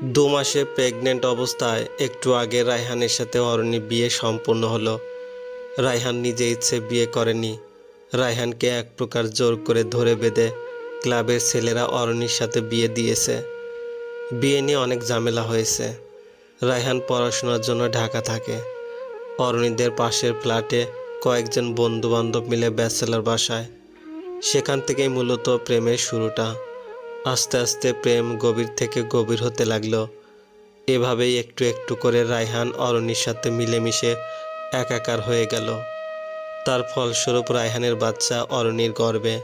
দু মাসে প্রেগনেন্ট অবস্থায় একটু আগে রায়হানের সাথে অরণির বিয়ে সম্পন্ন হলো। রায়হান নিজে ইচ্ছে বিয়ে করেনি। রায়হানকে এক প্রকার জোর করে ধরে বেঁধে ক্লাবের ছেলেরা অরণির সাথে বিয়ে দিয়েছে। বিয়ে নিয়ে অনেক ঝামেলা হয়েছে। রায়হান পড়াশোনার জন্য ঢাকা থাকে। অরণিদের পাশের ফ্ল্যাটে কয়েকজন বন্ধুবান্ধব মিলে ব্যাচেলর বাসায়। সেখান থেকেই মূলত প্রেমের শুরুটা। আস্তে আস্তে প্রেম গভীর থেকে গভীর হতে লাগলো। এভাবেই একটু একটু করে রায়হান অরণির সাথে মিলেমিশে একাকার হয়ে গেল। তার ফলস্বরূপ রায়হানের বাচ্চা অরণির গর্ভে।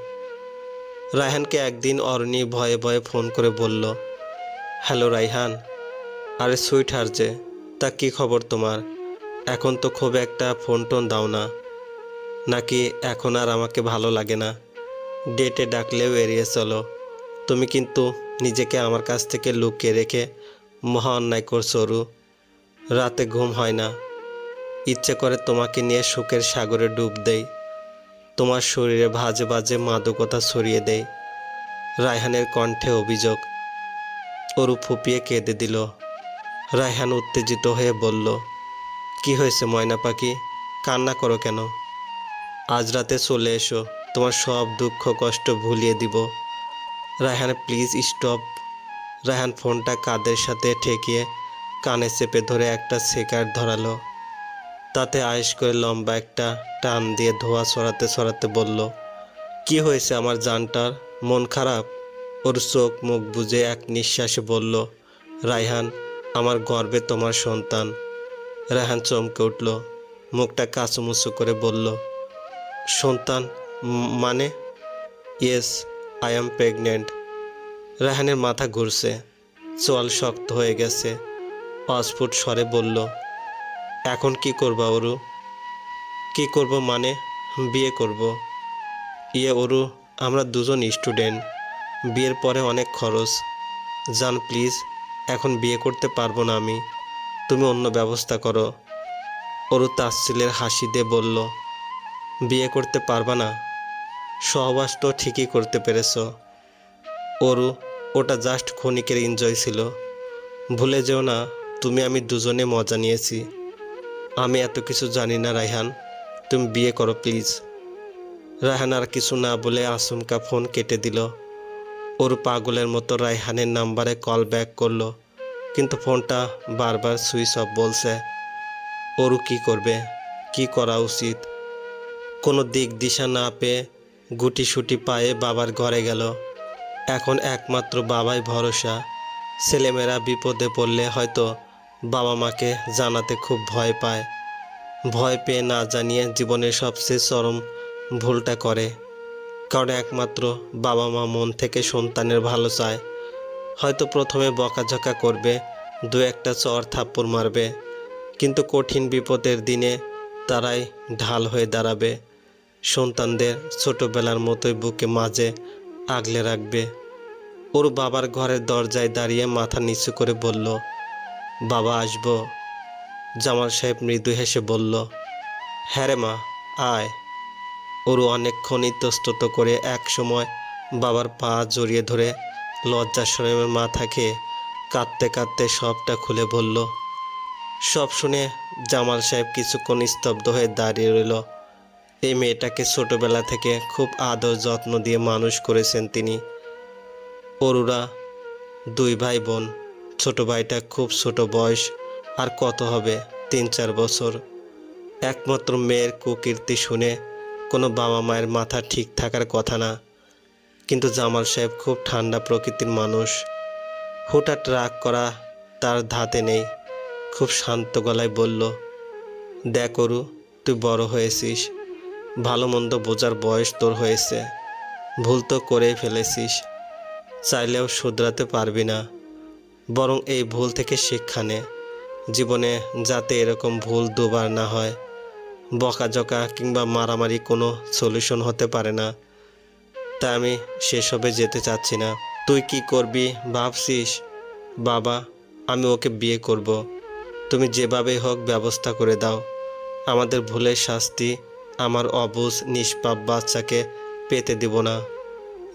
রায়হানকে একদিন অরণি ভয়ে ভয়ে ফোন করে বলল, হ্যালো রায়হান। আরে সুইট হার যে, তা কী খবর তোমার? এখন তো খুব একটা ফোন টোন দাও না, নাকি এখন আর আমাকে ভালো লাগে না? ডেটে ডাকলেও এড়িয়ে চলো। তুমি কিন্তু নিজেকে আমার কাছ থেকে লুকিয়ে রেখে মহা অন্যায় করছো অরু। রাতে ঘুম হয় না, ইচ্ছে করে তোমাকে নিয়ে সুখের সাগরে ডুব দেই। তোমার শরীরে ভাজে ভাজে মাদকতা ছড়িয়ে দেই। রায়হানের কণ্ঠে অভিযোগ। অরু ফুপিয়ে কেঁদে দিল। রায়হান উত্তেজিত হয়ে বলল, কি হয়েছে ময়না পাখি? কান্না করো কেন? আজ রাতে চলে এসো, তোমার সব দুঃখ কষ্ট ভুলিয়ে দিব। Raihan please stop. রায়হান ফোনটা কাঁধের সাথে ঠেকিয়ে কানে চেপে ধরে একটা সিগারেট ধরালো। তাতে আয়েশ করে লম্বা একটা টান দিয়ে ধোঁয়া ছড়াতে ছড়াতে বলল, কি হয়েছে আমার জানটার? মন খারাপ? ওর চোখ মুখ বুজে এক নিঃশ্বাসে বলল, রায়হান, আমার গর্ভে তোমার সন্তান। রায়হান চমকে উঠল, মুখটা কাঁচুমুচু করে বলল, সন্তান মানে? Yes, I am pregnant. রায়হানের মাথা ঘুরছে, চোয়াল শক্ত হয়ে গেছে। অস্ফুট স্বরে বলল, এখন কি করবা অরু? কি করব মানে? বিয়ে করব। ইয়ে অরু, আমরা দুজন স্টুডেন্ট, বিয়ের পরে অনেক খরচ। জান প্লিজ, এখন বিয়ে করতে পারবো না আমি, তুমি অন্য ব্যবস্থা করো। অরু তাচ্ছিলের হাসি দিয়ে বলল, বিয়ে করতে পারবা না? সহবাস তো ঠিকই করতে পেরেছ অরু, ওটা জাস্ট ক্ষণিকের এনজয় ছিল। ভুলে যেও না, তুমি আমি দুজনে মজা নিয়েছি। আমি এত কিছু জানি না রায়হান, তুমি বিয়ে করো প্লিজ। রায়হান আর কিছু না বলে আচমকা ফোন কেটে দিল। ওর পাগলের মতো রায়হানের নাম্বারে কল ব্যাক করলো, কিন্তু ফোনটা বারবার সুইচ অফ বলছে। ওরু কি করবে? কি করা উচিত? কোনো দিক দিশা না পেয়ে গুটিসুটি পায়ে বাবার ঘরে গেল। এখন একমাত্র বাবাই ভরসা। ছেলেমেয়েরা বিপদে পড়লে হয়তো বাবা মাকে জানাতে খুব ভয় পায়। ভয় পেয়ে না জানিয়ে জীবনের সবচেয়ে চরম ভুলটা করে। কারণ একমাত্র বাবা মা মন থেকে সন্তানের ভালো চায়। হয়তো প্রথমে বকাঝকা করবে, দু একটা চর থাপ্পড় মারবে, কিন্তু কঠিন বিপদের দিনে তারাই ঢাল হয়ে দাঁড়াবে। সন্তানদের ছোটবেলার মতোই বুকে মাঝে আগলে রাখবে। ওর বাবার ঘরের দরজায় দাঁড়িয়ে মাথা নিচু করে বলল, বাবা আসবো? জামাল সাহেব মৃদু হেসে বলল, হ্যাঁ রে মা, আয়। ওরু অনেকক্ষণ ইতস্তত করে এক সময় বাবার পা জড়িয়ে ধরে লজ্জা শরমের মাথা খেয়ে কাঁদতে কাঁদতে সবটা খুলে বলল। সব শুনে জামাল সাহেব কিছুক্ষণ স্তব্ধ হয়ে দাঁড়িয়ে রইল। এই মেয়েটাকে ছোটবেলা থেকে খুব আদর যত্ন দিয়ে মানুষ করেছেন তিনি। অরুরা দুই ভাই বোন। ছোট ভাইটা খুব ছোট বয়স, আর কত হবে, 3-4 বছর। একমাত্র মেয়ের কুকীর্তি শুনে কোনো বাবা মায়ের মাথা ঠিক থাকার কথা না। কিন্তু জামাল সাহেব খুব ঠান্ডা প্রকৃতির মানুষ। হুটহাট রাগ করা তার ধাতে নেই। খুব শান্ত গলায় বলল, দেখ অরু, তুই বড় হয়েছিস, ভালো মন্দ বোঝার বয়স তোর হয়েছে। ভুল তো করেই ফেলেছিস, চাইলেও শুধরাতে পারবি না। বরং এই ভুল থেকে শিক্ষা নে, জীবনে যাতে এরকম ভুল দুবার না হয়। বকাঝকা কিংবা মারামারি কোনো সলিউশন হতে পারে না। তা আমি সেসবে যেতে চাচ্ছি না। তুই কি করবি ভাবছিস? বাবা, আমি ওকে বিয়ে করব। তুমি যেভাবেই হোক ব্যবস্থা করে দাও। আমাদের ভুলের শাস্তি আমার অবুঝ নিষ্পাপ বাচ্চাকে পেতে দিব না।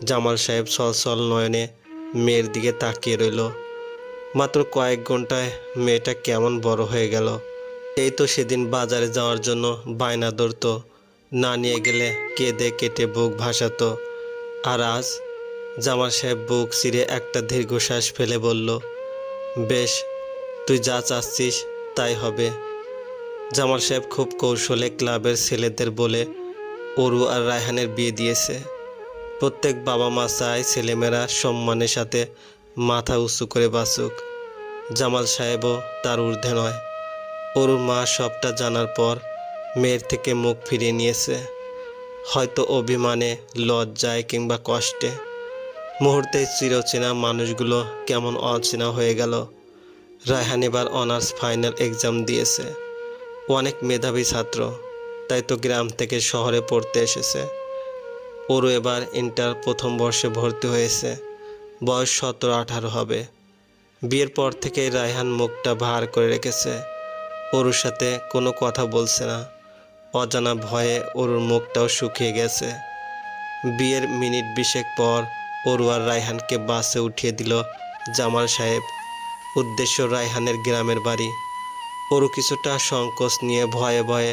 জামাল সাহেব ছলছল নয়নে মেয়ের দিকে তাকিয়ে রইল। মাত্র কয়েক ঘন্টায় মেয়েটা কেমন বড় হয়ে গেল। এই তো সেদিন বাজারে যাওয়ার জন্য বায়না ধরতো, না নিয়ে গেলে কেঁদে কেটে বুক ভাসাতো। আর আজ জামাল সাহেব বুক চিরে একটা দীর্ঘশ্বাস ফেলে বলল, বেশ, তুই যা চাচ্ছিস তাই হবে। জামাল সাহেব খুব কৌশলে ক্লাবের ছেলেদের বলে অরু আর রায়হানের বিয়ে দিয়েছে। প্রত্যেক বাবা মা চায় ছেলেমেয়েরা সম্মানের সাথে মাথা উঁচু করে বাঁচুক। জামাল সাহেবও তার ঊর্ধ্বে নয়। অরুর মা সবটা জানার পর মেয়ের থেকে মুখ ফিরিয়ে নিয়েছে, হয়তো অভিমানে, লজ্জায় কিংবা কষ্টে। মুহূর্তে চিরচেনা মানুষগুলো কেমন অচেনা হয়ে গেল। রায়হান এবার অনার্স ফাইনাল এক্সাম দিয়েছে। ও অনেক মেধাবী ছাত্র, তাই তো গ্রাম থেকে শহরে পড়তে এসেছে। ওরও এবার ইন্টার প্রথম বর্ষে ভর্তি হয়েছে। বয়স 17-18 হবে। বিয়ের পর থেকেই রায়হান মুখটা ভার করে রেখেছে। অরুর সাথে কোনো কথা বলছে না। অজানা ভয়ে অরুর মুখটাও শুকিয়ে গেছে। বিয়ের মিনিট 20 পর অরু আর রায়হানকে বাসে উঠিয়ে দিল জামাল সাহেব। উদ্দেশ্য রায়হানের গ্রামের বাড়ি। অরু কিছুটা সংকোচ নিয়ে ভয়ে ভয়ে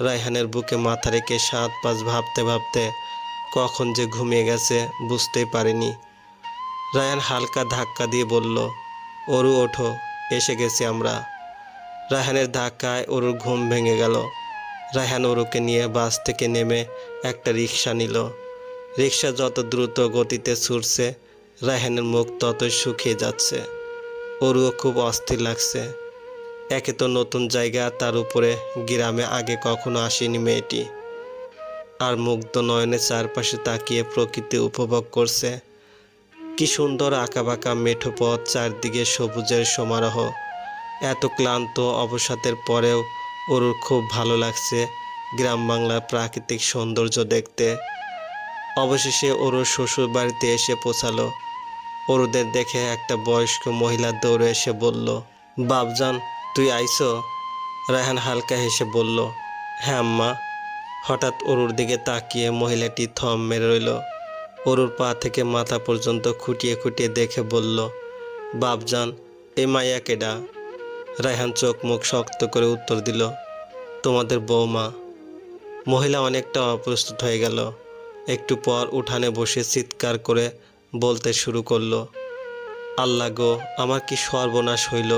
রায়হানের বুকে মাথা রেখে 7-5 ভাবতে ভাবতে কখন যে ঘুমিয়ে গেছে বুঝতেই পারেনি। রায়হান হালকা ধাক্কা দিয়ে বলল, অরু ওঠো, এসে গেছি আমরা। রায়হানের ধাক্কায় অরুর ঘুম ভেঙে গেল। রায়হান অরুকে নিয়ে বাস থেকে নেমে একটা রিক্সা নিল। রিক্সা যত দ্রুত গতিতে ছুটছে, রায়হানের মুখ ততই শুকিয়ে যাচ্ছে। অরুও খুব অস্থির লাগছে। একে তো নতুন জায়গা, তার উপরে গ্রামে আগে কখনো আসেনি মেয়েটি। আর মুগ্ধ নয়নে চারপাশে তাকিয়ে প্রকৃতি উপভোগ করছে। কি সুন্দর আঁকাবাঁকা মেঠো পথ, চারদিকে সবুজের সমারোহ। এত ক্লান্ত অবসাদের পরেও অরুর খুব ভালো লাগছে গ্রাম বাংলার প্রাকৃতিক সৌন্দর্য দেখতে। অবশেষে অরুর শ্বশুর বাড়িতে এসে পৌঁছালো। অরুদের দেখে একটা বয়স্ক মহিলা দৌড়ে এসে বলল, বাপজান, তুই আইছো? রায়হান হালকা হেসে বলল, হ্যাঁ আম্মা। হঠাৎ অরুর দিকে তাকিয়ে মহিলাটি থম মেরে রইল। অরুর পা থেকে মাথা পর্যন্ত খুঁটিয়ে খুঁটিয়ে দেখে বলল, বাপজান, এই মাইয়া কেডা? রায়হান চোখ মুখ শক্ত করে উত্তর দিল, তোমাদের বৌমা। মহিলা অনেকটা অপ্রস্তুত হয়ে গেল। একটু পর উঠানে বসে চিৎকার করে বলতে শুরু করলো, আল্লাহ গো, আমার কি সর্বনাশ হইল।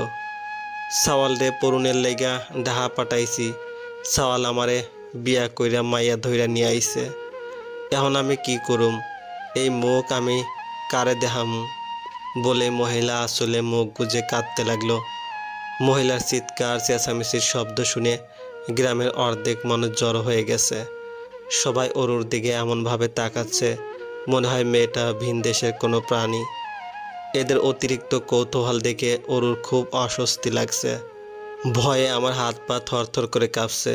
সাওয়াল রে পরুণের লেগা ডাহা পাঠাইছি। সাওয়াল আমারে বিয়া কইরা মাইয়া ধইরা নিয়ে আইছে। এখন আমি কি করুম? এই মুখ আমি কারে দেখামু? বলে মহিলা আসলে মুখ গুজে কাঁদতে লাগলো। মহিলার চিৎকার চেঁচামেচির শব্দ শুনে গ্রামের অর্ধেক মানুষ জড়ো হয়ে গেছে। সবাই অরুর দিকে এমনভাবে তাকাচ্ছে, মনে হয় মেয়েটা ভিনদেশের কোনো প্রাণী। এদের অতিরিক্ত কৌতূহল দেখে অরুর খুব অস্বস্তি লাগছে। ভয়ে আমার হাত পা থরথর করে কাঁপছে।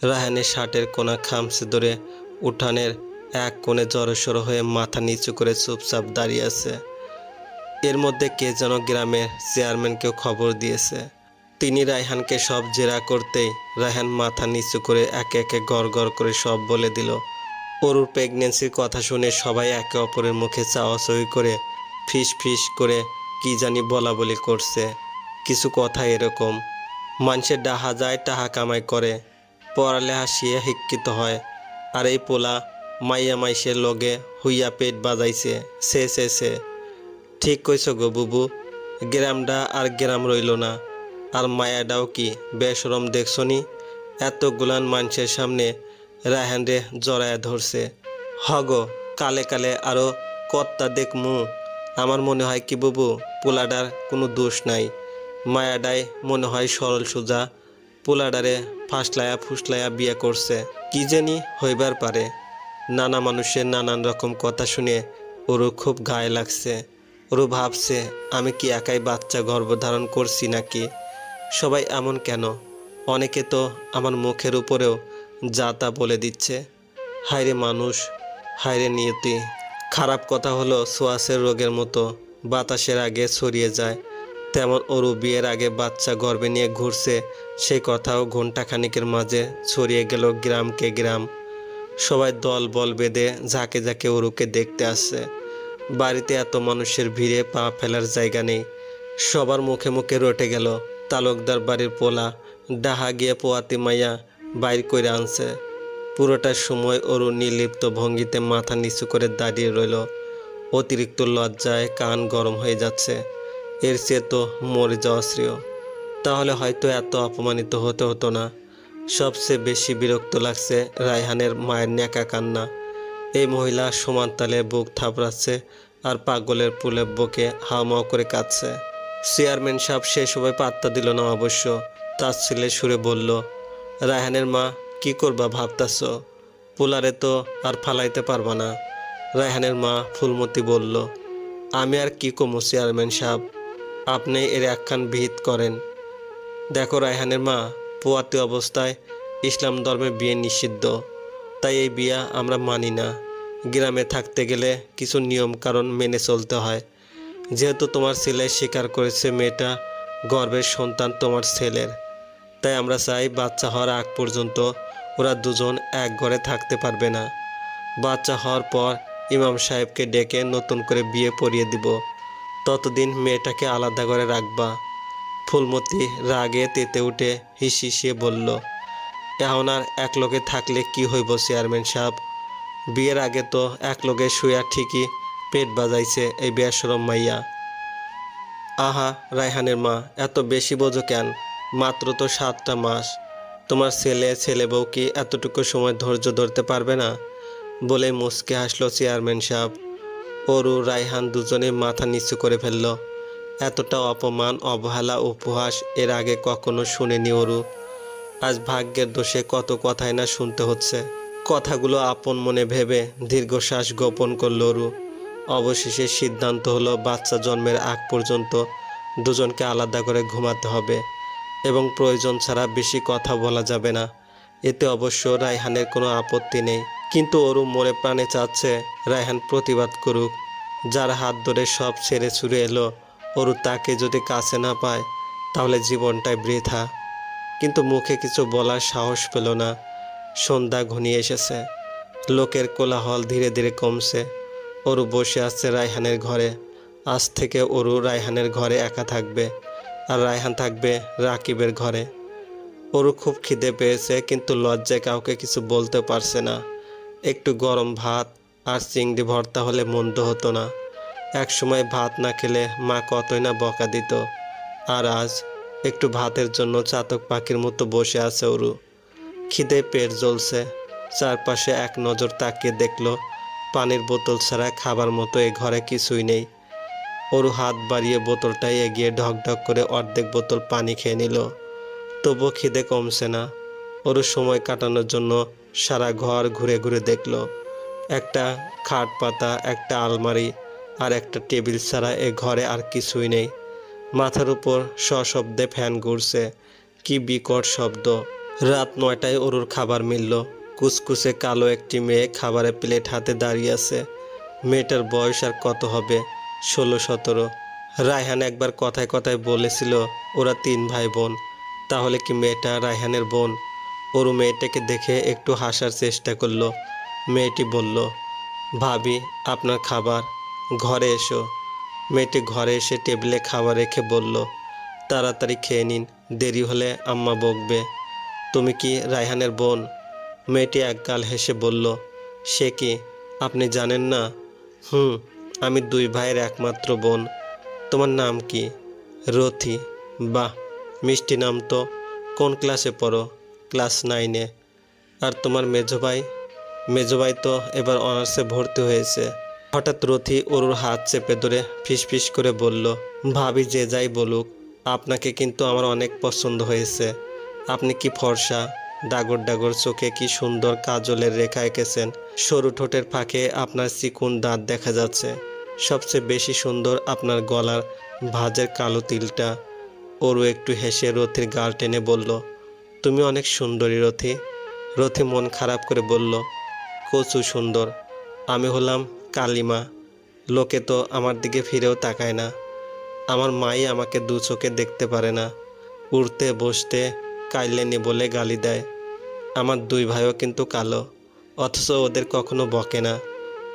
রায়হানের শার্টের কোনা খামচে ধরে উঠানের এক কোণে জড়সড় হয়ে মাথা নিচু করে চুপচাপ দাঁড়িয়ে আছে। এর মধ্যে কে যেন গ্রামের চেয়ারম্যানকেও খবর দিয়েছে। তিনি রায়হানকে সব জেরা করতেই রায়হান মাথা নিচু করে একে একে গড় গড় করে সব বলে দিল। অরুর প্রেগনেন্সির কথা শুনে সবাই একে অপরের মুখে চাওয়াচাওয়ি করে ফিস ফিস করে কি জানি বলা বলি করছে। কিছু কথা এরকম, মানুষের ডাহা যায় টাহা কামাই করে, পড়ালেখা শিয়ে শিক্ষিত হয়, আর এই পোলা মাইয়া মাইসের লগে হুইয়া পেট বাজাইছে। সে সে সে ঠিক কইছ গো বুবু, গ্রামটা আর গ্রাম রইল না। আর মায়াটাও কি বেশরম দেখছনি? এতগুলান মানুষের সামনে রায়হান রে জড়ায়া ধরছে। হগ কালে কালে আরো কত্তা দেখমু। আমার মনে হয় কি বুবু, পোলাডার কোনো দোষ নাই। মায়াডাই মনে হয় সরল সোজা, পোলাডারে ফাসলায়া ফুসলায়া বিয়ে করছে। কি জানি হইবার পারে। নানা মানুষের নানান রকম কথা শুনে ওরও খুব গায়ে লাগছে। ওরও ভাবছে, আমি কি একাই বাচ্চা গর্ভধারণ করছি নাকি? সবাই এমন কেন? অনেকে তো আমার মুখের উপরেও যা তা বলে দিচ্ছে। হায়রে মানুষ, হায়রে নিয়তি। খারাপ কথা হলো সোয়াসের রোগের মতো বাতাসের আগে ছড়িয়ে যায়। তেমন অরু বিয়ের আগে বাচ্চা গর্ভে নিয়ে ঘুরছে, সেই কথাও ঘণ্টাখানিকের মাঝে ছড়িয়ে গেল গ্রামকে গ্রাম। সবাই দল বল বেঁধে ঝাঁকে ঝাঁকে অরুকে দেখতে আসছে। বাড়িতে এত মানুষের ভিড়ে পা ফেলার জায়গা নেই। সবার মুখে মুখে রটে গেল তালুকদার বাড়ির পোলা ডাহা গিয়ে পোয়াতি মাইয়া বাইর করে আনছে। পুরোটা সময় অরু নির্লিপ্ত ভঙ্গিতে মাথা নিচু করে দাঁড়িয়ে রইল। অতিরিক্ত লজ্জায় কান গরম হয়ে যাচ্ছে। এর চেয়ে তো মরে যাওয়া শ্রেয়। তাহলে হয়তো এত অপমানিত হতে হতো না। সবচেয়ে বেশি বিরক্ত লাগছে রায়হানের মায়ের ন্যাকা কান্না। এই মহিলা সমান তালে বুক থাপড়াচ্ছে আর পাগলের পুলে বুকে হাওমাও করে কাঁদছে। চেয়ারম্যান সাহেব সে সময় পাত্তা দিল না অবশ্য। তার ছেলে সুরে বলল, রায়হানের মা, কি করবা ভাবতাছ? পোলারে তো আর ফালাইতে পারবা না। রায়হানের মা ফুলমতি বলল, আমি আর কি কমু চেয়ারম্যান সাহেব, আপনি এর একখান বিহিত করেন। দেখো রায়হানের মা, পোয়াতি অবস্থায় ইসলাম ধর্মে বিয়ে নিষিদ্ধ, তাই এই বিয়া আমরা মানি না। গ্রামে থাকতে গেলে কিছু নিয়ম কারণ মেনে চলতে হয়। যেহেতু তোমার ছেলে স্বীকার করেছে মেয়েটা গর্ভের সন্তান তোমার ছেলের, তাই আমরা চাই বাচ্চা হওয়ার আগ পর্যন্ত ওরা দুজন এক ঘরে থাকতে পারবে না। বাচ্চা হওয়ার পর ইমাম সাহেবকে ডেকে নতুন করে বিয়ে পড়িয়ে দিব। ততদিন মেয়েটাকে আলাদা করে রাখবা। ফুলমতি রাগে তেতে উঠে হিসিয়ে বলল, এখন আর এক লোকে থাকলে কি হইব চেয়ারম্যান সাহেব? বিয়ের আগে তো এক লোকে শুয়া ঠিকই পেট বাজাইছে এই বেশরম মাইয়া। আহা রায়হানের মা, এত বেশি বোঝো কেন? মাত্র তো 7টা মাস। তোমার ছেলে বউ কি এতটুকু সময় ধৈর্য ধরতে পারবে না? বলে মুচকে হাসলো চেয়ারম্যান সাহেব। অরু রায়হান দুজনে মাথা নিচু করে ফেলল। এতটা অপমান, অবহেলা, উপহাস এর আগে কখনো শুনেনি অরু। আজ ভাগ্যের দোষে কত কথাই না শুনতে হচ্ছে। কথাগুলো আপন মনে ভেবে দীর্ঘশ্বাস গোপন করল অরু। অবশেষে সিদ্ধান্ত হলো বাচ্চা জন্মের আগ পর্যন্ত দুজনকে আলাদা করে ঘুমাতে হবে এবং প্রয়োজন ছাড়া বেশি কথা বলা যাবে না। এতে অবশ্য রায়হানের কোনো আপত্তি নেই, কিন্তু অরু মনে প্রাণে চাচ্ছে রায়হান প্রতিবাদ করুক। যার হাত ধরে সব ছেড়ে ছুড়ে এলো, অরু তাকে যদি কাছে না পায় তাহলে জীবনটাই বৃথা। কিন্তু মুখে কিছু বলার সাহস পেল না। সন্ধ্যা ঘনিয়ে এসেছে। লোকের কোলাহল ধীরে ধীরে কমছে। অরু বসে আছে রায়হানের ঘরে। আজ থেকে অরু রায়হানের ঘরে একা থাকবে, আর রায়হান থাকবে রাকিবের ঘরে। অরু খুব খিদে পেয়েছে, কিন্তু লজ্জায় কাউকে কিছু বলতে পারছে না। একটু গরম ভাত আর চিংড়ি ভর্তা হলে মন্দ হতো না। এক সময় ভাত না খেলে মা কতই না বকা দিত। আর আজ একটু ভাতের জন্য চাতক পাখির মতো বসে আছে অরু। খিদে পেট জ্বলছে। চারপাশে এক নজর তাকিয়ে দেখলো পানির বোতল ছাড়া খাবার মতো এ ঘরে কিছুই নেই। অরু হাত বাড়িয়ে বোতলটাই এগিয়ে ঢকঢক করে অর্ধেক বোতল পানি খেয়ে নিল। তবুও খিদে কমছে না। অরু সময় কাটানোর জন্য সারা ঘর ঘুরে ঘুরে দেখল। একটা খাট পাতা, একটা আলমারি আর একটা টেবিল ছাড়া এ ঘরে আর কিছুই নেই। মাথার উপর সশব্দে ফ্যান ঘুরছে। কি বিকট শব্দ! রাত 9টায় অরুর খাবার মিলল। কুচকুচে কালো একটি মেয়ে খাবারের প্লেট হাতে দাঁড়িয়ে আছে। মেয়েটার বয়স আর কত হবে, 16-17। রায়হান একবার কথায় কথায় বলেছিল ওরা 3 ভাই বোন। তাহলে কি মেয়েটা রায়হানের বোন? অরু মেয়েটাকে দেখে একটু হাসার চেষ্টা করলো। মেয়েটি বলল, ভাবি আপনার খাবার, ঘরে এসো। মেয়েটি ঘরে এসে টেবিলে খাবার রেখে বলল, তাড়াতাড়ি খেয়ে নিন, দেরি হলে আম্মা বকবে। তুমি কি রায়হানের বোন? মেয়েটি একগাল হেসে বলল, সে কি, আপনি জানেন না? আমি 2 ভাইয়ের একমাত্র বোন। তোমার নাম কি? রথি। বাহ, মিষ্টি নাম তো। কোন ক্লাসে পড়ো? ক্লাস 9-এ। আর তোমার মেজো ভাই? মেজো ভাই তো এবার অনার্সে ভর্তি হয়েছে। হঠাৎ রথি অরুর হাত চেপে ধরে ফিসফিস করে বলল, ভাবি যে যাই বলুক, আপনাকে কিন্তু আমার অনেক পছন্দ হয়েছে। আপনি কি ফর্সা, ডাগর ডাগর চোখে কি সুন্দর কাজলের রেখা এঁকেছেন। সরু ঠোঁটের ফাঁকে আপনার চিকুন দাঁত দেখা যাচ্ছে। সবচেয়ে বেশি সুন্দর আপনার গলার ভাঁজের কালো তিলটা। অরু একটু হেসে রথির গাল টেনে বলল, তুমি অনেক সুন্দরী রথি। রথি মন খারাপ করে বলল, কচু সুন্দর। আমি হলাম কালিমা। লোকে তো আমার দিকে ফিরেও তাকায় না। আমার মাই আমাকে 2 চোখে দেখতে পারে না। উঠতে বসতে কাইলেনি বলে গালি দেয়। আমার 2 ভাইও কিন্তু কালো, অথচ ওদের কখনো বকে না,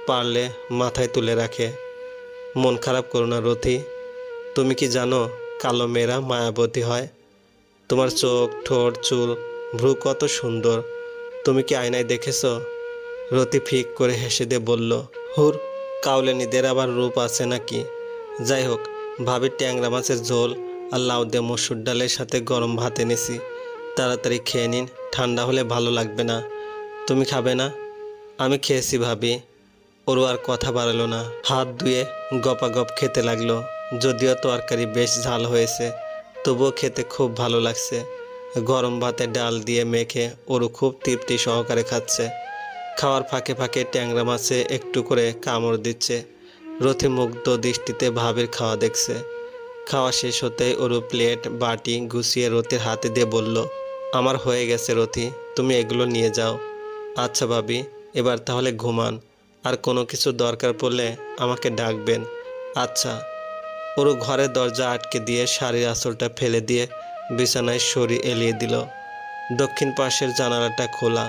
পারলে মাথায় তুলে রাখে। মন খারাপ করো না রথি। তুমি কি জানো কালো মেয়েরা মায়াবতী হয়? তোমার চোখ, ঠোঁট, চুল, ভ্রু কত সুন্দর। তুমি কি আয়নায় দেখেছো? রতি ফিক করে হেসে দিয়ে বলল, হুর, কাউলেনিদের আবার রূপ আছে নাকি? যাই হোক, ভাবির ট্যাংরা মাছের ঝোল আর লাউ দিয়ে মসুর ডালের সাথে গরম ভাত এনেছি, তাড়াতাড়ি খেয়ে নিন, ঠান্ডা হলে ভালো লাগবে না। তুমি খাবে না? আমি খেয়েছি ভাবি। ওরও আর কথা বাড়ালো না, হাত ধুয়ে গপাগপ খেতে লাগলো। যদিও তরকারি বেশ ঝাল হয়েছে, তবুও খেতে খুব ভালো লাগছে। গরম ভাতে ডাল দিয়ে মেখে ওরও খুব তৃপ্তি সহকারে খাচ্ছে। খাওয়ার ফাঁকে ফাঁকে ট্যাংরা মাছে একটু করে কামড় দিচ্ছে। রথি মুগ্ধ দৃষ্টিতে ভাবির খাওয়া দেখছে। খাওয়া শেষ হতেই ওরও প্লেট বাটি গুছিয়ে রথির হাতে দিয়ে বলল, আমার হয়ে গেছে রথি, তুমি এগুলো নিয়ে যাও। আচ্ছা ভাবি, এবার তাহলে ঘুমান, আর কোনো কিছু দরকার পড়লে আমাকে ডাকবেন। আচ্ছা। ওরও ঘরের দরজা আটকে দিয়ে শাড়ির আঁচলটা ফেলে দিয়ে বিছানায় সরিয়ে এলিয়ে দিল। দক্ষিণ পাশের জানালাটা খোলা,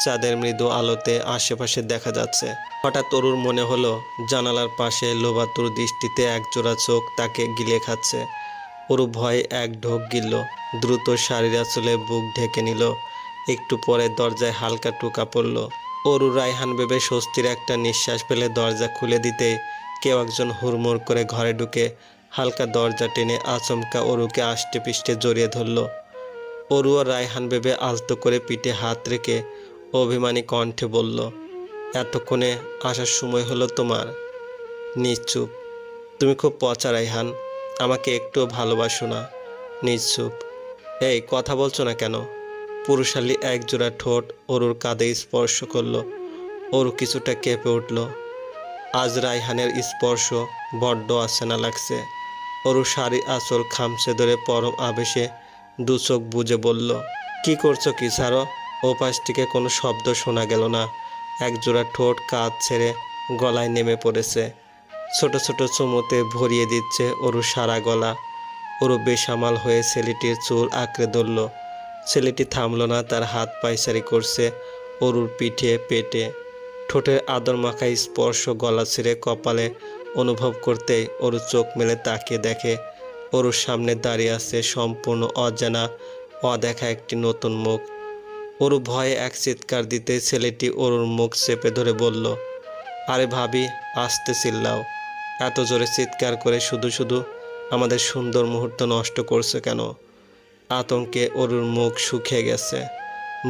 চাঁদের মৃদু আলোতে আশেপাশে দেখা যাচ্ছে। হঠাৎ অরুর মনে হলো জানালার পাশে লোভাতুর দৃষ্টিতে একজোড়া চোখ তাকে গিলে খাচ্ছে। অরু ভয়ে এক ঢোক গিলল, দ্রুত শাড়ির আঁচলে বুক ঢেকে নিল। একটু পরে দরজায় হালকা টোকা পড়ল। অরু রায়হান ভেবে স্বস্তির একটা নিঃশ্বাস ফেলে দরজা খুলে দিতে কেউ একজন হুড়মুড় করে ঘরে ঢুকে হালকা দরজা টেনে আচমকা অরুকে আষ্টে পিষ্টে জড়িয়ে ধরল। অরু ও রায়হান ভেবে আলতো করে পিঠে হাত রেখে অভিমানী কণ্ঠে বলল, এতক্ষণে আসার সময় হলো তোমার? নিশ্চুপ। তুমি খুব পচা রায়হান, আমাকে একটুও ভালোবাসো না। নিশ্চুপ। এই কথা বলছো না কেন? পুরুষালী একজোড়া ঠোঁট অরুর কাঁধে স্পর্শ করলো। অরু কিছুটা কেঁপে উঠল। আজ রায়হানের স্পর্শ বড্ড অচেনা লাগছে। অরু শাড়ি আঁচল খামচে ধরে পরম আবেশে দু চোখ বুজে বলল, কি করছো কি ছাড়ো? ওপাশ থেকে কোনো শব্দ শোনা গেল না। একজোড়া ঠোঁট কাঁধ ছেড়ে গলায় নেমে পড়েছে। ছোট ছোট চুমুতে ভরিয়ে দিচ্ছে অরু সারা গলা। অরু বেসামাল হয়ে ছেলেটির চুল আঁকড়ে ধরল। ছেলেটি থামল না, তার হাত পায়চারি করছে অরুর পিঠে পেটে। ঠোঁটের আদর মাখা স্পর্শ গলা ছেড়ে কপালে অনুভব করতেই অরু চোখ মেলে তাকিয়ে দেখে অরুর সামনে দাঁড়িয়ে আছে সম্পূর্ণ অজানা অদেখা একটি নতুন মুখ। অরু ভয়ে এক চিৎকার দিতে ছেলেটি অরুর মুখ চেপে ধরে বলল, আরে ভাবি, আস্তে চিল্লাও। এত জোরে চিৎকার করে শুধু শুধু আমাদের সুন্দর মুহূর্ত নষ্ট করছে কেন? আতঙ্কে অরুর মুখ শুকিয়ে গেছে,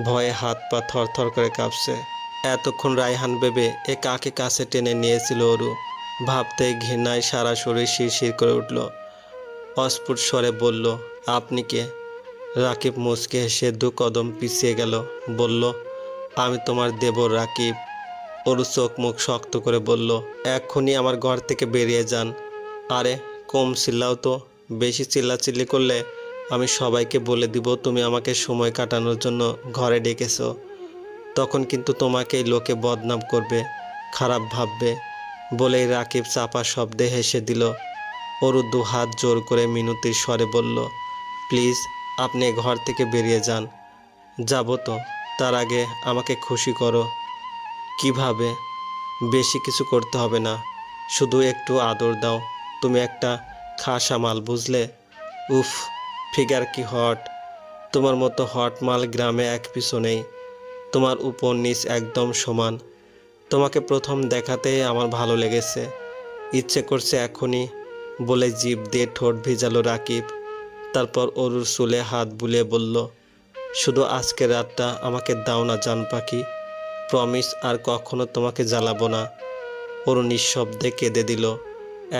ভয়ে হাত পা থরথর করে কাঁপছে। এতক্ষণ রায়হান ভেবে এ কাকে কাছে টেনে নিয়েছিল অরু। ভাবতেই ঘৃণায় সারা শরীর শিরশির করে উঠল। অস্ফুট স্বরে বলল, আপনি কে? রাকিব মুচকে হেসে দু কদম পিছিয়ে গেল, বলল, আমি তোমার দেবর রাকিব। অরু চোখ মুখ শক্ত করে বলল, এক্ষুনি আমার ঘর থেকে বেরিয়ে যান। আরে কম চিল্লাও তো, বেশি চিল্লাচিল্লি করলে আমি সবাইকে বলে দিব তুমি আমাকে সময় কাটানোর জন্য ঘরে ডেকেছো। তখন কিন্তু তোমাকেই লোকে বদনাম করবে, খারাপ ভাববে। বলেই রাকিব চাপা শব্দে হেসে দিল। অরু দু হাত জোর করে মিনতির স্বরে বলল, প্লিজ আপনি ঘর থেকে বেরিয়ে যান। যাব তো, তার আগে আমাকে খুশি করো। কিভাবে? বেশি কিছু করতে হবে না, শুধু একটু আদর দাও। তুমি একটা খাসা মাল, বুঝলে? উফ, ফিগার কি হট! তোমার মতো হট মাল গ্রামে এক পিছু নেই। তোমার উপর নিচ একদম সমান। তোমাকে প্রথম দেখাতেই আমার ভালো লেগেছে, ইচ্ছে করছে এখনই। বলে জিভ দিয়ে ঠোঁট ভিজালো রাকিব। তারপর অরুর চুলে হাত বুলিয়ে বলল, শুধু আজকের রাতটা আমাকে দাও না জান পাখি, প্রমিস আর কখনো তোমাকে জ্বালাবো না। অরু নিঃশব্দে কেঁদে দিল।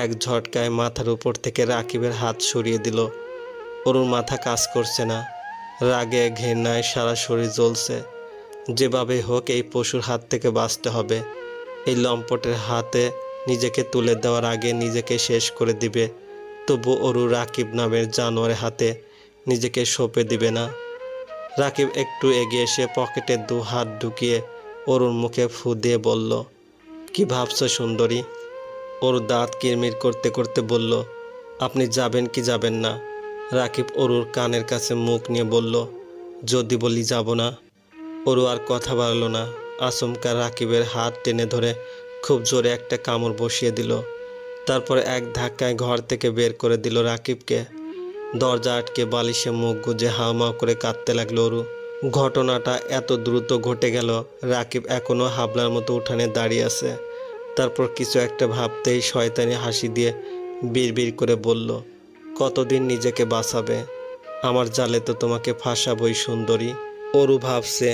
এক ঝটকায় মাথার উপর থেকে রাকিবের হাত সরিয়ে দিল। অরুর মাথা কাজ করছে না, রাগে ঘৃণায় সারা শরীর জ্বলছে। যেভাবে হোক এই পশুর হাত থেকে বাঁচতে হবে। এই লম্পটের হাতে নিজেকে তুলে দেওয়ার আগে নিজেকে শেষ করে দিবে। তবু অরু রাকিব নামের জানোয়ারের হাতে নিজেকে সঁপে দিবে না। রাকিব একটু এগিয়ে এসে পকেটে দু হাত ঢুকিয়ে অরুর মুখে ফু দিয়ে বলল, কি ভাবছো সুন্দরী? অরু দাঁত কিরমির করতে করতে বলল, আপনি যাবেন কি যাবেন না? রাকিব অরুর কানের কাছে মুখ নিয়ে বলল, যদি বলি যাব না। অরু আর কথা বাড়ল না, আচমকা রাকিবের হাত টেনে ধরে খুব জোরে একটা কামড় বসিয়ে দিল। তারপর এক ধাক্কায় ঘর থেকে বের করে দিল রাকিবকে। দরজা আটকে বালিশে মুখ গুজে হাউমাউ করে কাঁদতে লাগলো অরু। ঘটনাটা এত দ্রুত ঘটে গেল, রাকিব এখনো হাবলার মতো উঠানে দাঁড়িয়ে আছে। তারপর কিছু একটা ভাবতেই শয়তানি হাসি দিয়ে বিড়বিড় করে বলল, কতদিন নিজেকে বাঁচাবে? আমার জালে তো তোমাকে ফাঁসাবই সুন্দরী। অরু ভাবছে,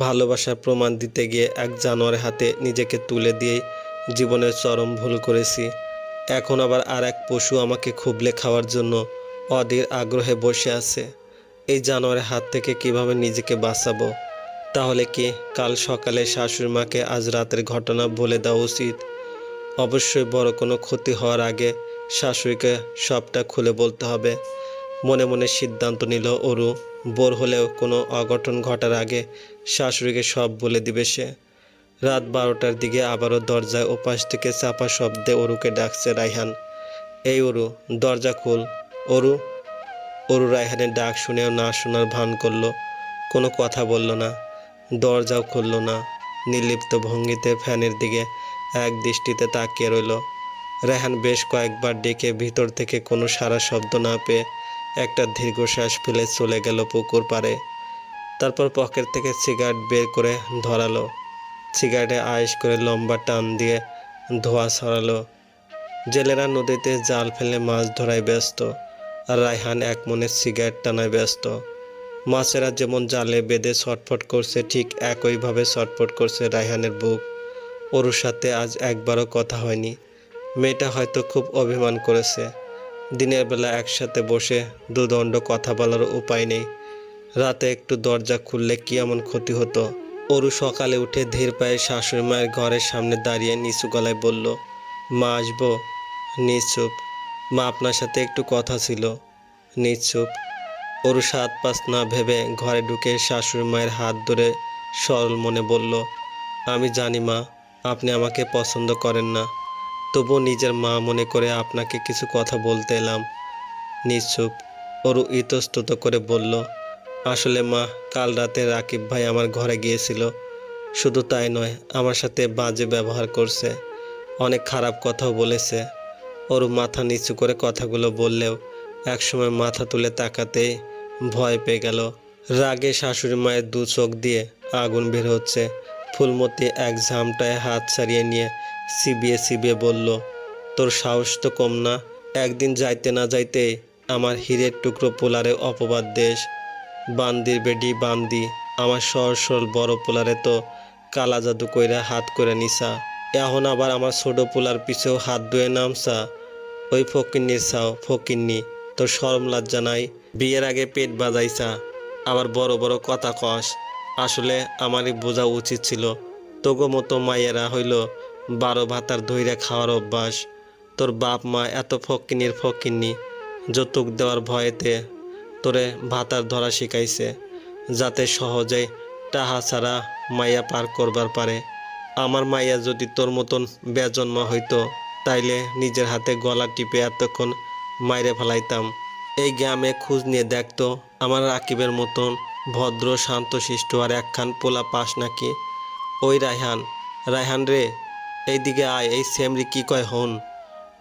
ভালোবাসার প্রমাণ দিতে গিয়ে এক জানোয়ারের হাতে নিজেকে তুলে দিয়েই জীবনের চরম ভুল করেছি। এখন আবার আর এক পশু আমাকে খুবলে খাওয়ার জন্য অধীর আগ্রহে বসে আছে। এই জানোয়ারের হাত থেকে কিভাবে নিজেকে বাঁচাবো? তাহলে কি কাল সকালে শাশুড়ি মাকে আজ রাতের ঘটনা বলে দেওয়া উচিত? অবশ্যই বড় কোনো ক্ষতি হওয়ার আগে শাশুড়িকে সবটা খুলে বলতে হবে। মনে মনে সিদ্ধান্ত নিল অরু, বোর হলেও কোনো অঘটন ঘটার আগে শাশুড়িকে সব বলে দিবে সে। রাত 12টার দিকে আবারও দরজায় ওপাশ থেকে চাপা শব্দে অরুকে ডাকছে রায়হান। এই অরু, দরজা খোল। অরু। অরু রায়হানের ডাক শুনেও না শোনার ভান করলো, কোনো কথা বলল না, দরজাও খুলল না। নির্লিপ্ত ভঙ্গিতে ফ্যানের দিকে এক দৃষ্টিতে তাকিয়ে রইল। রায়হান বেশ কয়েকবার ডেকে ভিতর থেকে কোনো সাড়া শব্দ না পেয়ে একটা দীর্ঘশ্বাস ফেলে চলে গেল পুকুর পাড়ে। তারপর পকেট থেকে সিগারেট বের করে ধরালো। সিগারেটে আয়েশ করে লম্বা টান দিয়ে ধোঁয়া ছড়ালো। জেলেরা নদীতে জাল ফেলে মাছ ধরায় ব্যস্ত, আর রায়হান এক মনে সিগারেট টানায় ব্যস্ত। মাছেরা যেমন জালে বেঁধে ছটফট করছে, ঠিক একইভাবে ছটফট করছে রায়হানের বুক। ওর সাথে আজ একবারও কথা হয়নি। মেয়েটা হয়তো খুব অভিমান করেছে। দিনের বেলা একসাথে বসে দুদণ্ড কথা বলার উপায় নেই, রাতে একটু দরজা খুললে কি এমন ক্ষতি হতো? অরু সকালে উঠে ধীর পায়ে শাশুড়ি মায়ের ঘরের সামনে দাঁড়িয়ে নিচু গলায় বলল, মা আসবো? নিশ্চুপ। মা আপনার সাথে একটু কথা ছিল। নিশ্চুপ। অরু সাত পাঁচ না ভেবে ঘরে ঢুকে শাশুড়ি মায়ের হাত ধরে সরল মনে বলল, আমি জানি মা, আপনি আমাকে পছন্দ করেন না, তবু নিজের মা মনে করে আপনাকে কিছু কথা বলতে এলাম। নিশ্চুপ। অরু ইতস্তত করে বলল, আসলে মা, কাল রাতে রাকিব ভাই আমার ঘরে গিয়েছিল। শুধু তাই নয়, আমার সাথে বাজে ব্যবহার করছে, অনেক খারাপ কথাও বলেছে। ওর মাথা নিচু করে কথাগুলো বললেও একসময় মাথা তুলে তাকাতেই ভয় পেয়ে গেল। রাগে শাশুড়ি মায়ের দু চোখ দিয়ে আগুন বের হচ্ছে। ফুলমতি এক ঝামটায় হাত ছাড়িয়ে নিয়ে চিবিয়ে চিবিয়ে বলল, তোর সাহস তো কম না? একদিন যাইতে না যাইতে আমার হীরের টুকরো পোলারে অপবাদ দেশ। বান্দির বেডি বান্দি, আমার সহজ সরল বড় পোলারে তো কালা জাদু কইরা হাত করে নিসা। এখন আবার আমার ছোট পোলার পিছেও হাত ধুয়ে নামসা। ওই ফকিন্নির চাও ফকিন্নি, তোর শরম লজ্জা নাই? বিয়ের আগে পেট বাজাইছা, আবার বড় বড় কথা কস। আসলে আমারই বোঝা উচিত ছিল, তোগো মতো মায়েরা হইল 12 ভাতার ধইরা খাওয়ার অভ্যাস। তোর বাপ মা এত ফকিন্নির ফকিন্নি, যৌতুক দেওয়ার ভয়েতে তোরে ভাতার ধরা শিখাইছে, যাতে সহজে টাহা ছাড়া মাইয়া পার করবার পারে। আমার মাইয়া যদি তোর মতন বেজন্মা হইতো, তাইলে নিজের হাতে গলা টিপে এতক্ষণ মাইরে ফেলাইতাম। এই গ্রামে খোঁজ নিয়ে দেখতো আমার রাকিবের মতন ভদ্র শান্তশিষ্ট আর একখান পোলা পাস নাকি। ওই রায়হান, রায়হান রে, এইদিকে আয়। এই সেমরি কি কয় হন?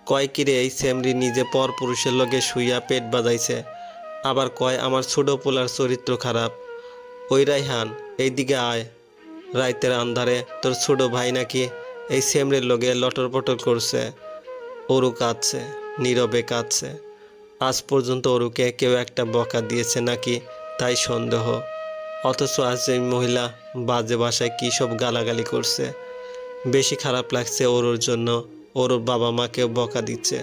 কয় কিরে, এই সেমরি নিজে পর পুরুষের লগে শুইয়া পেট বাজাইছে, আবার কয় আমার ছোট পোলার চরিত্র খারাপ। ওই রায়হান, এইদিকে আয়। রাইতের আন্ধারে তোর ছোট ভাই নাকি এই সেমরির লগে লটর পটর করছে। অরু কাঁদছে, নীরবে কাঁদছে। আজ পর্যন্ত অরুকে কেউ একটা বকা দিয়েছে নাকি তাই সন্দেহ। অথচ আজ এই মহিলা বাজে ভাষায় কী সব গালাগালি করছে। বেশি খারাপ লাগছে অরুর জন্য, অরুর বাবা মাকেও বকা দিচ্ছে।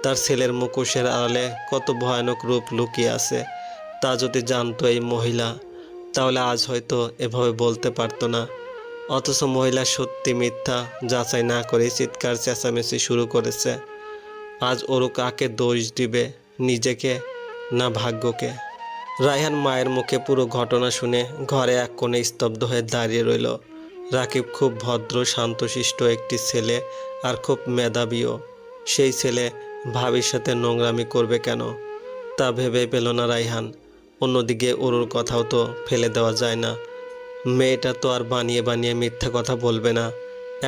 তার ছেলের মুখোশের আড়ালে কত ভয়ানক রূপ লুকিয়ে আছে তা যদি জানতো এই মহিলা, তাহলে আজ হয়তো এভাবে বলতে পারতো না। অথচ মহিলা সত্যি মিথ্যা যাচাই না করে চিৎকার চেঁচামেচি শুরু করেছে। আজ ওরু কাকে দোষ দিবে, নিজেকে না ভাগ্যকে? রায়হান মায়ের মুখে পুরো ঘটনা শুনে ঘরে এক কোণে স্তব্ধ হয়ে দাঁড়িয়ে রইল। রাকিব খুব ভদ্র শান্তশিষ্ট একটি ছেলে, আর খুব মেধাবীও। সেই ছেলে ভাবির সাথে নোংরামি করবে কেন, তা ভেবে পেল না রায়হান। অন্যদিকে অরুর কথাও তো ফেলে দেওয়া যায় না। মেয়েটা তো আর বানিয়ে বানিয়ে মিথ্যা কথা বলবে না।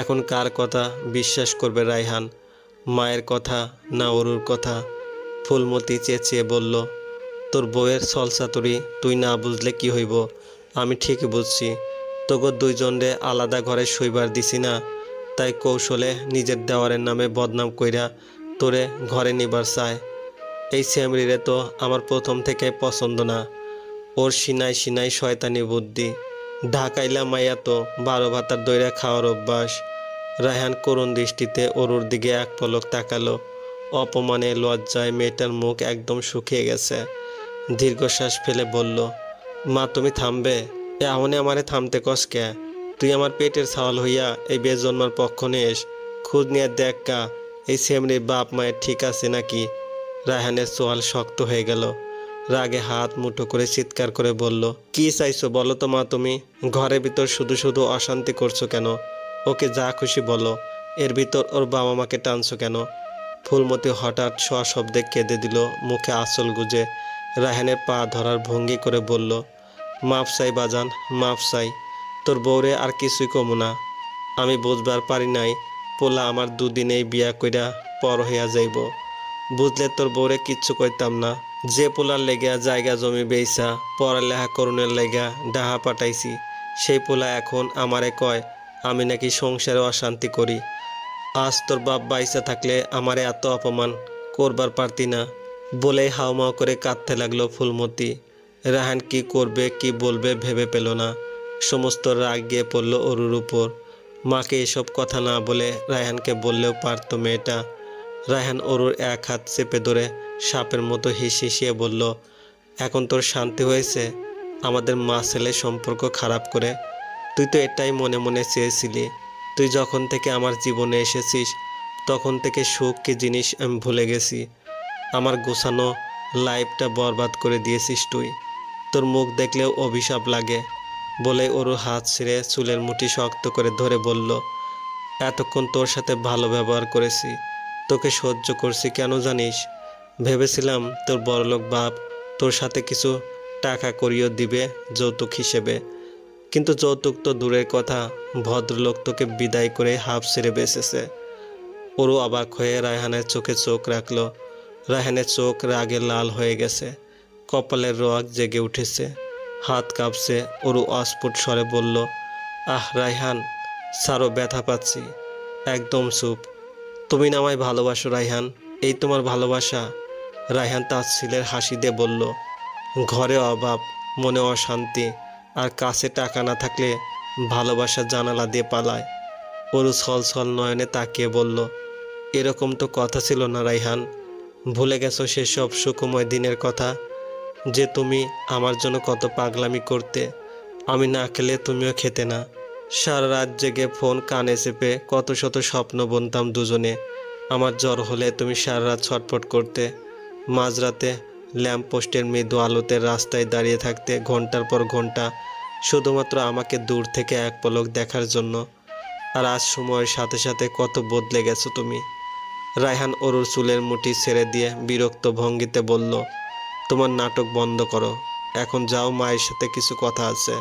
এখন কার কথা বিশ্বাস করবে রায়হান? মায়ের কথা না অরুর কথা? ফুলমতি চেঁচিয়ে বলল, তোর বউয়ের ছলচাতুরি তুই না বুঝলে কি হইব? আমি ঠিকই বুঝছি। তোকে দুইজনরে আলাদা ঘরে শুইবার দিছি না, তাই কৌশলে নিজের দেওয়ারের নামে বদনাম কইরা তোরে ঘরে নিবার চায়। এই স্যামরিরে তো আমার প্রথম থেকে পছন্দ না। ওর সিনাই সিনাই শয়তানি বুদ্ধি। ঢাকাইলা মাইয়া তো 12 ভাতার দইরা খাওয়ার অভ্যাস। রায়হান করুণ দৃষ্টিতে অরুর দিকে এক পলক তাকালো। অপমানে লজ্জায় মেয়েটার মুখ একদম শুকিয়ে গেছে। দীর্ঘশ্বাস ফেলে বলল, মা তুমি থামবে? এমনই আমারে থামতে কস কে? তুই আমার পেটের ছাওয়াল হইয়া এই বেজন্মার পক্ষ নেস। খোঁজ নিয়ে দেখ কা এই সেমরির বাপ মায়ের ঠিক আছে নাকি? রায়হানের সোয়াল শক্ত হয়ে গেল। রাগে হাত মুঠো করে চিৎকার করে বলল, কি চাইছো বলো তো মা তুমি? ঘরের ভিতর শুধু শুধু অশান্তি করছো কেন? ওকে যা খুশি বলো, এর ভিতর ওর বাবা মাকে টানছো কেন? ফুলমতি হঠাৎ সশব্দে কেঁদে দিল, মুখে আঁচল গুজে। রায়হানের পা ধরার ভঙ্গি করে বলল, মাফ চাই বাজান, মাফ চাই। তোর বউরে আর কিছুই কমু না। আমি বুঝবার পারি নাই পোলা আমার দুদিনেই বিয়া কইরা পর হইয়া যাইব। বুঝলে তোর বউরে কিচ্ছু কইতাম না। যে পোলার লেগা জায়গা জমি বেইসা পড়ালেখা করুণের লেগা ডাহা পাঠাইছি, সেই পোলা এখন আমারে কয় আমি নাকি সংসারে অশান্তি করি। আজ তোর বাপ বাইসা থাকলে আমারে এত অপমান করবার পারতি না। বলেই হাউমাউ করে কাঁদতে লাগলো ফুলমতি। রায়হান কি করবে কি বলবে ভেবে পেল না। সমস্ত রাগ গিয়ে পড়ল অরুর উপর। মাকে এসব কথা না বলে রায়হানকে বললেও পারত মেয়েটা। রায়হান অরুর এক হাত চেপে ধরে সাপের মতো হিসিয়ে বলল, এখন তোর শান্তি হয়েছে আমাদের মা ছেলে সম্পর্ক খারাপ করে? তুই তো এটাই মনে মনে চেয়েছিলি। তুই যখন থেকে আমার জীবনে এসেছিস তখন থেকে সুখ কি জিনিস আমি ভুলে গেছি। আমার গোছানো লাইফটা বরবাদ করে দিয়েছিস তুই। তোর মুখ দেখলেও অভিশাপ লাগে। বলে ওর হাত ছেড়ে চুলের মুঠি শক্ত করে ধরে বলল, এতক্ষণ তোর সাথে ভালো ব্যবহার করেছি, তোকে সহ্য করছি কেন জানিস? ভেবেছিলাম তোর বড়লোক বাপ তোর সাথে কিছু টাকা করিও দিবে যৌতুক হিসেবে। কিন্তু যৌতুক তো দূরের কথা, ভদ্রলোক তোকে বিদায় করে হাফ ছেড়ে বেঁচেছে। ওরও অবাক হয়ে রায়হানের চোখে চোখ রাখলো। রায়হানের চোখ রাগে লাল হয়ে গেছে, কপালের রোয়াক জেগে উঠেছে, হাত কাঁপছে। ওরও অস্ফুট স্বরে বলল, আহ রায়হান, ছাড়ো, ব্যথা পাচ্ছি। একদম চুপ। তুমি না আমায় ভালোবাসো রায়হান? এই তোমার ভালোবাসা? রায়হান তাচ্ছিলের হাসি দিয়ে বলল, ঘরে অভাব, মনে অশান্তি, আর কাছে টাকা না থাকলে ভালোবাসা জানালা দিয়ে পালায়। ওরু ছল ছল নয়নে তাকিয়ে বলল, এরকম তো কথা ছিল না রায়হান। ভুলে গেছো সেসব সুখময় দিনের কথা, যে তুমি আমার জন্য কত পাগলামি করতে। আমি না খেলে তুমিও খেতে না। সারা রাত জেগে ফোন কানে চেপে কত শত স্বপ্ন বুনতাম দুজনে। আমার জ্বর হলে তুমি সারা রাত ছটফট করতে। মাঝরাতে ল্যাম্পপোস্টের মৃদু আলোতে রাস্তায় দাঁড়িয়ে থাকতে ঘন্টার পর ঘন্টা, শুধুমাত্র আমাকে দূর থেকে এক পলক দেখার জন্য। আর আজ সময়ের সাথে সাথে কত বদলে গেছো তুমি। রায়হান ওরুর চুলের মুঠি ছেড়ে দিয়ে বিরক্ত ভঙ্গিতে বলল, তোমার নাটক বন্ধ করো, এখন যাও, মায়ের সাথে কিছু কথা আছে।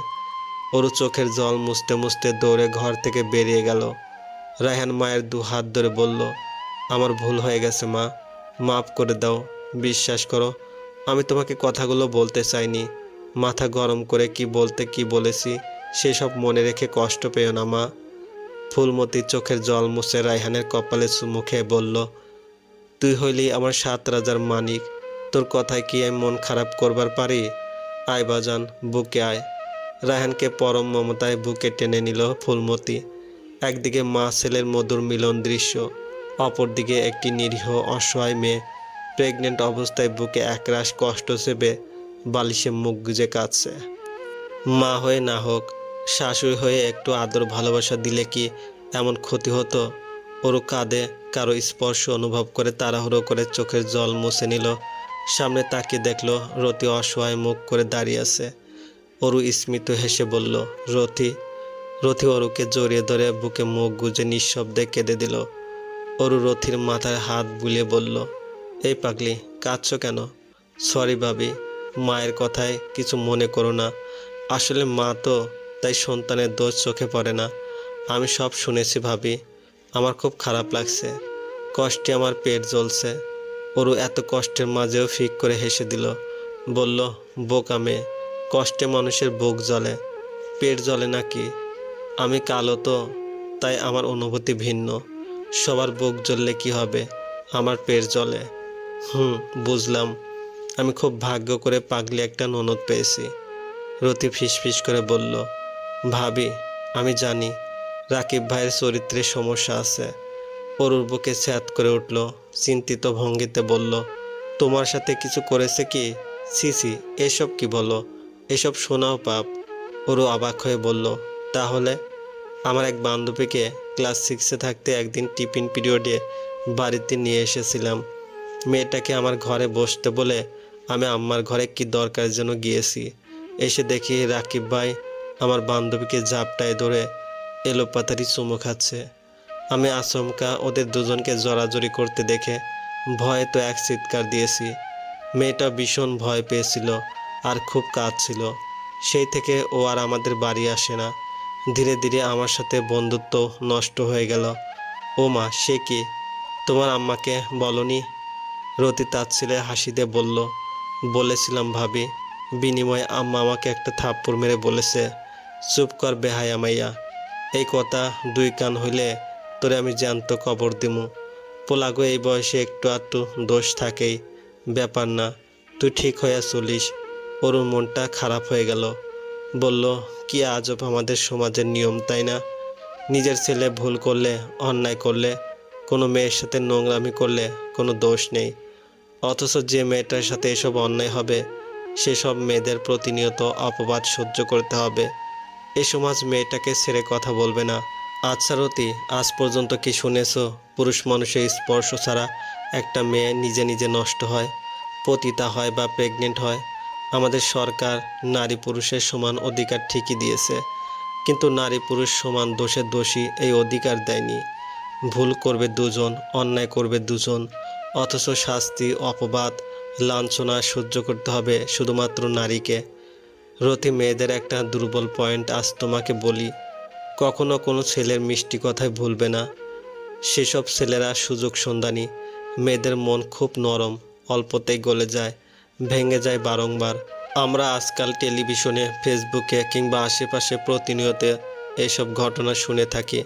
ওরু চোখের জল মুছতে মুছতে দৌড়ে ঘর থেকে বেরিয়ে গেল। রায়হান মায়ের দু হাত ধরে বলল, আমার ভুল হয়ে গেছে মা, মাফ করে দাও। বিশ্বাস করো, আমি তোমাকে কথাগুলো বলতে চাইনি। মাথা গরম করে কি বলতে কি বলেছি সেসব মনে রেখে কষ্ট পেও না মা। ফুলমতি চোখের জল মুছে রায়হানের কপালে চুমু খেয়ে বলল, তুই হইলি আমার 7 রাজার মানিক, তোর কথায় কি আমি মন খারাপ করবার পারি? আয় বাজান, বুকে আয়। রায়হানকে পরম মমতায় বুকে টেনে নিল ফুলমতি। একদিকে মা ছেলের মধুর মিলন দৃশ্য, অপরদিকে একটি নিরীহ অসহায় মেয়ে প্রেগনেন্ট অবস্থায় বুকে একরাশ কষ্ট চেপে বালিশে মুখ গুজে কাঁদছে। মা হয়ে না হোক, শাশুড়ি হয়ে একটু আদর ভালোবাসা দিলে কি এমন ক্ষতি হতো? ওরও কাঁধে কারো স্পর্শ অনুভব করে তাড়াহুড়ো করে চোখের জল মুছে নিল। সামনে তাকিয়ে দেখলো রতি অসহায় মুখ করে দাঁড়িয়ে আছে। অরু স্মিত হেসে বলল, রথি। রথি অরুকে জড়িয়ে ধরে বুকে মুখ গুজে নিঃশব্দে কেঁদে দিল। অরু রথির মাথায় হাত বুলিয়ে বলল, এই পাগলি, কাঁদছো কেন? সরি ভাবি, মায়ের কথায় কিছু মনে করো না। আসলে মা তো, তাই সন্তানের দোষ চোখে পড়ে না। আমি সব শুনেছি ভাবি, আমার খুব খারাপ লাগছে। কষ্টে আমার পেট জ্বলছে। অরু এত কষ্টের মাঝেও ফিক করে হেসে দিল, বলল, বোকা মেয়ে, কষ্টে মানুষের বুক জ্বলে, পেট জ্বলে নাকি? আমি কালো তো, তাই আমার অনুভূতি ভিন্ন। সবার বুক জ্বললে কি হবে, আমার পেট জ্বলে। বুঝলাম। আমি খুব ভাগ্য করে পাগলি একটা ননদ পেয়েছি। রতি ফিসফিস করে বলল, ভাবি, আমি জানি রাকিব ভাইয়ের চরিত্রে সমস্যা আছে। অরুর বুকে ছ্যাদ করে উঠল, চিন্তিত ভঙ্গিতে বলল, তোমার সাথে কিছু করেছে কি? ছি ছি, এসব কি বলো? এসব শোনাও পাপ। অরু অবাক হয়ে বলল, তাহলে? আমার এক বান্ধবীকে ক্লাস 6-এ থাকতে একদিন টিফিন পিরিয়ডে বাড়িতে নিয়ে এসেছিলাম। মেয়েটাকে আমার ঘরে বসতে বলে আমি আম্মার ঘরে কি দরকার যেন গিয়েছি। এসে দেখি রাকিব ভাই আমার বান্ধবীকে জাপটায় ধরে এলোপাতাড়ি চুমু খাচ্ছে। আমি আচমকা ওদের দুজনকে জড়াজড়ি করতে দেখে ভয়ে তো এক চিৎকার দিয়েছি। মেয়েটা ভীষণ ভয় পেয়েছিল আর খুব কাঁদছিল। সেই থেকে ও আর আমাদের বাড়ি আসে না। ধীরে ধীরে আমার সাথে বন্ধুত্ব নষ্ট হয়ে গেল। ও মা, সে কি? তোমার আম্মাকে বলনি? রতি তাচ্ছিলে হাসি দিয়ে বলল, বলেছিলাম ভাবি। বিনিময়ে আম্মা আমাকে একটা থাপ্পড় মেরে বলেছে, চুপ কর বেহায়া মাইয়া, এই কথা 2 কান হইলে তোরে আমি জ্যান্ত কবর দিমু। পোলাগো, এই বয়সে একটু আধটু দোষ থাকেই, ব্যাপার না, তুই ঠিক হইয়া চলিস। ওর মনটা খারাপ হয়ে গেল। বলল, কি আজব আমাদের সমাজের নিয়ম, তাই না? নিজের ছেলে ভুল করলে, অন্যায় করলে, কোনো মেয়ের সাথে নোংরামি করলে কোনো দোষ নেই, অথচ যে মেয়েটার সাথে এসব অন্যায় হবে সেসব মেয়েদের প্রতিনিয়ত অপবাদ সহ্য করতে হবে। এ সমাজ মেয়েটাকে ছেড়ে কথা বলবে না। আচ্ছা রতি, আজ পর্যন্ত কি শুনেছ পুরুষ মানুষের স্পর্শ ছাড়া একটা মেয়ে নিজে নিজে নষ্ট হয়, পতিতা হয় বা প্রেগনেন্ট হয়? আমাদের সরকার নারী পুরুষের সমান অধিকার ঠিকই দিয়েছে, কিন্তু নারী পুরুষ সমান দোষের দোষী এই অধিকার দেয়নি। ভুল করবে দুজন, অন্যায় করবে দুজন, অথচ শাস্তি, অপবাদ, লাঞ্ছনা সহ্য করতে হবে শুধুমাত্র নারীকে। রতি, মেয়েদের একটা দুর্বল পয়েন্ট আজ তোমাকে বলি, কখনো কোনো ছেলের মিষ্টি কথায় ভুলবে না। সেসব ছেলেরা সুযোগ সন্ধানী। মেয়েদের মন খুব নরম, অল্পতেই গলে যায়, ভেঙে যায় বারংবার। আমরা আজকাল টেলিভিশনে, ফেসবুকে কিংবা আশেপাশে প্রতিনিয়ত এইসব ঘটনা শুনে থাকি।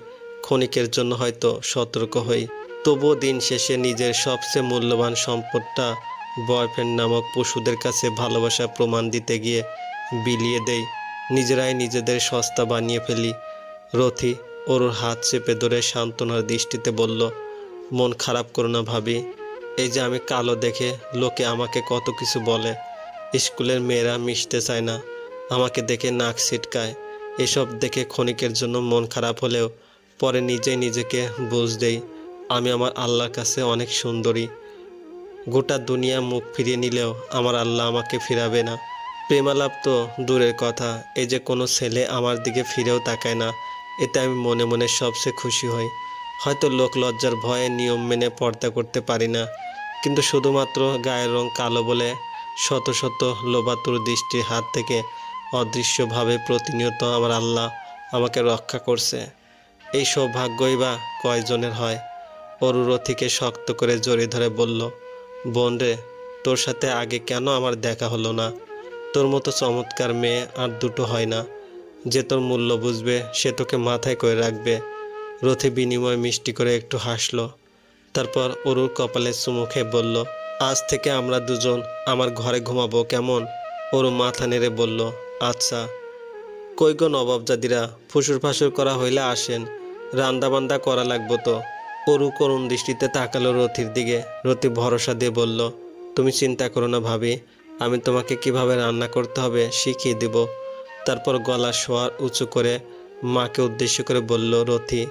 ক্ষণিকের জন্য হয়তো সতর্ক হই, তবুও দিন শেষে নিজের সবচেয়ে মূল্যবান সম্পদটা বয়ফ্রেন্ড নামক পশুদের কাছে ভালোবাসা প্রমাণ দিতে গিয়ে বিলিয়ে দেই। নিজেরাই নিজেদের সস্তা বানিয়ে ফেলি। রথি ওর হাত চেপে ধরে সান্ত্বনার দৃষ্টিতে বলল, মন খারাপ করো না ভাবি। এই যে আমি কালো দেখে লোকে আমাকে কত কিছু বলে। স্কুলের মেয়েরা মিশতে চায় না, আমাকে দেখে নাক ছিটকায়। এসব দেখে ক্ষণিকের জন্য মন খারাপ হলেও পরে নিজেই নিজেকে বুঝ দেই আমি আমার আল্লাহর কাছে অনেক সুন্দরী। গোটা দুনিয়া মুখ ফিরিয়ে নিলেও আমার আল্লাহ আমাকে ফিরাবে না। প্রেমালাপ তো দূরের কথা, এই যে কোনো ছেলে আমার দিকে ফিরেও তাকায় না, এতে আমি মনে মনে সবচেয়ে খুশি হই। হয়তো লোক লজ্জার ভয়ে নিয়ম মেনে পর্দা করতে পারি না, কিন্তু শুধুমাত্র গায়ের রং কালো বলে শত শত লোবাতুর দৃষ্টির হাত থেকে অদৃশ্যভাবে প্রতিনিয়ত আমার আল্লাহ আমাকে রক্ষা করছে। এই সৌভাগ্যই বা কয়জনের হয়? অরুরথীকে শক্ত করে জড়িয়ে ধরে বলল, বোন রে, তোর সাথে আগে কেন আমার দেখা হলো না? তোর মতো চমৎকার মেয়ে আর দুটো হয় না। যে তোর মূল্য বুঝবে সে তোকে মাথায় করে রাখবে। রথি বিনিময় মিষ্টি করে একটু হাসলো, তারপর অরুর কপালে চুমু খেয়ে বলল, আজ থেকে আমরা দুজন আমার ঘরে ঘুমাবো কেমন? অরু মাথা নেড়ে বলল, আচ্ছা। কই গো নবাবজাদিরা, ফুসুর ফাসুর করা হইলে আসেন, রান্দাবান্দা করা লাগবো তো। অরু করুণ দৃষ্টিতে তাকালো রথির দিকে। রথি ভরসা দিয়ে বলল, তুমি চিন্তা করো না ভাবি, আমি তোমাকে কিভাবে রান্না করতে হবে শিখিয়ে দিব। তারপর গলা স্বর উঁচু করে মাকে উদ্দেশ্য করে বলল রথি,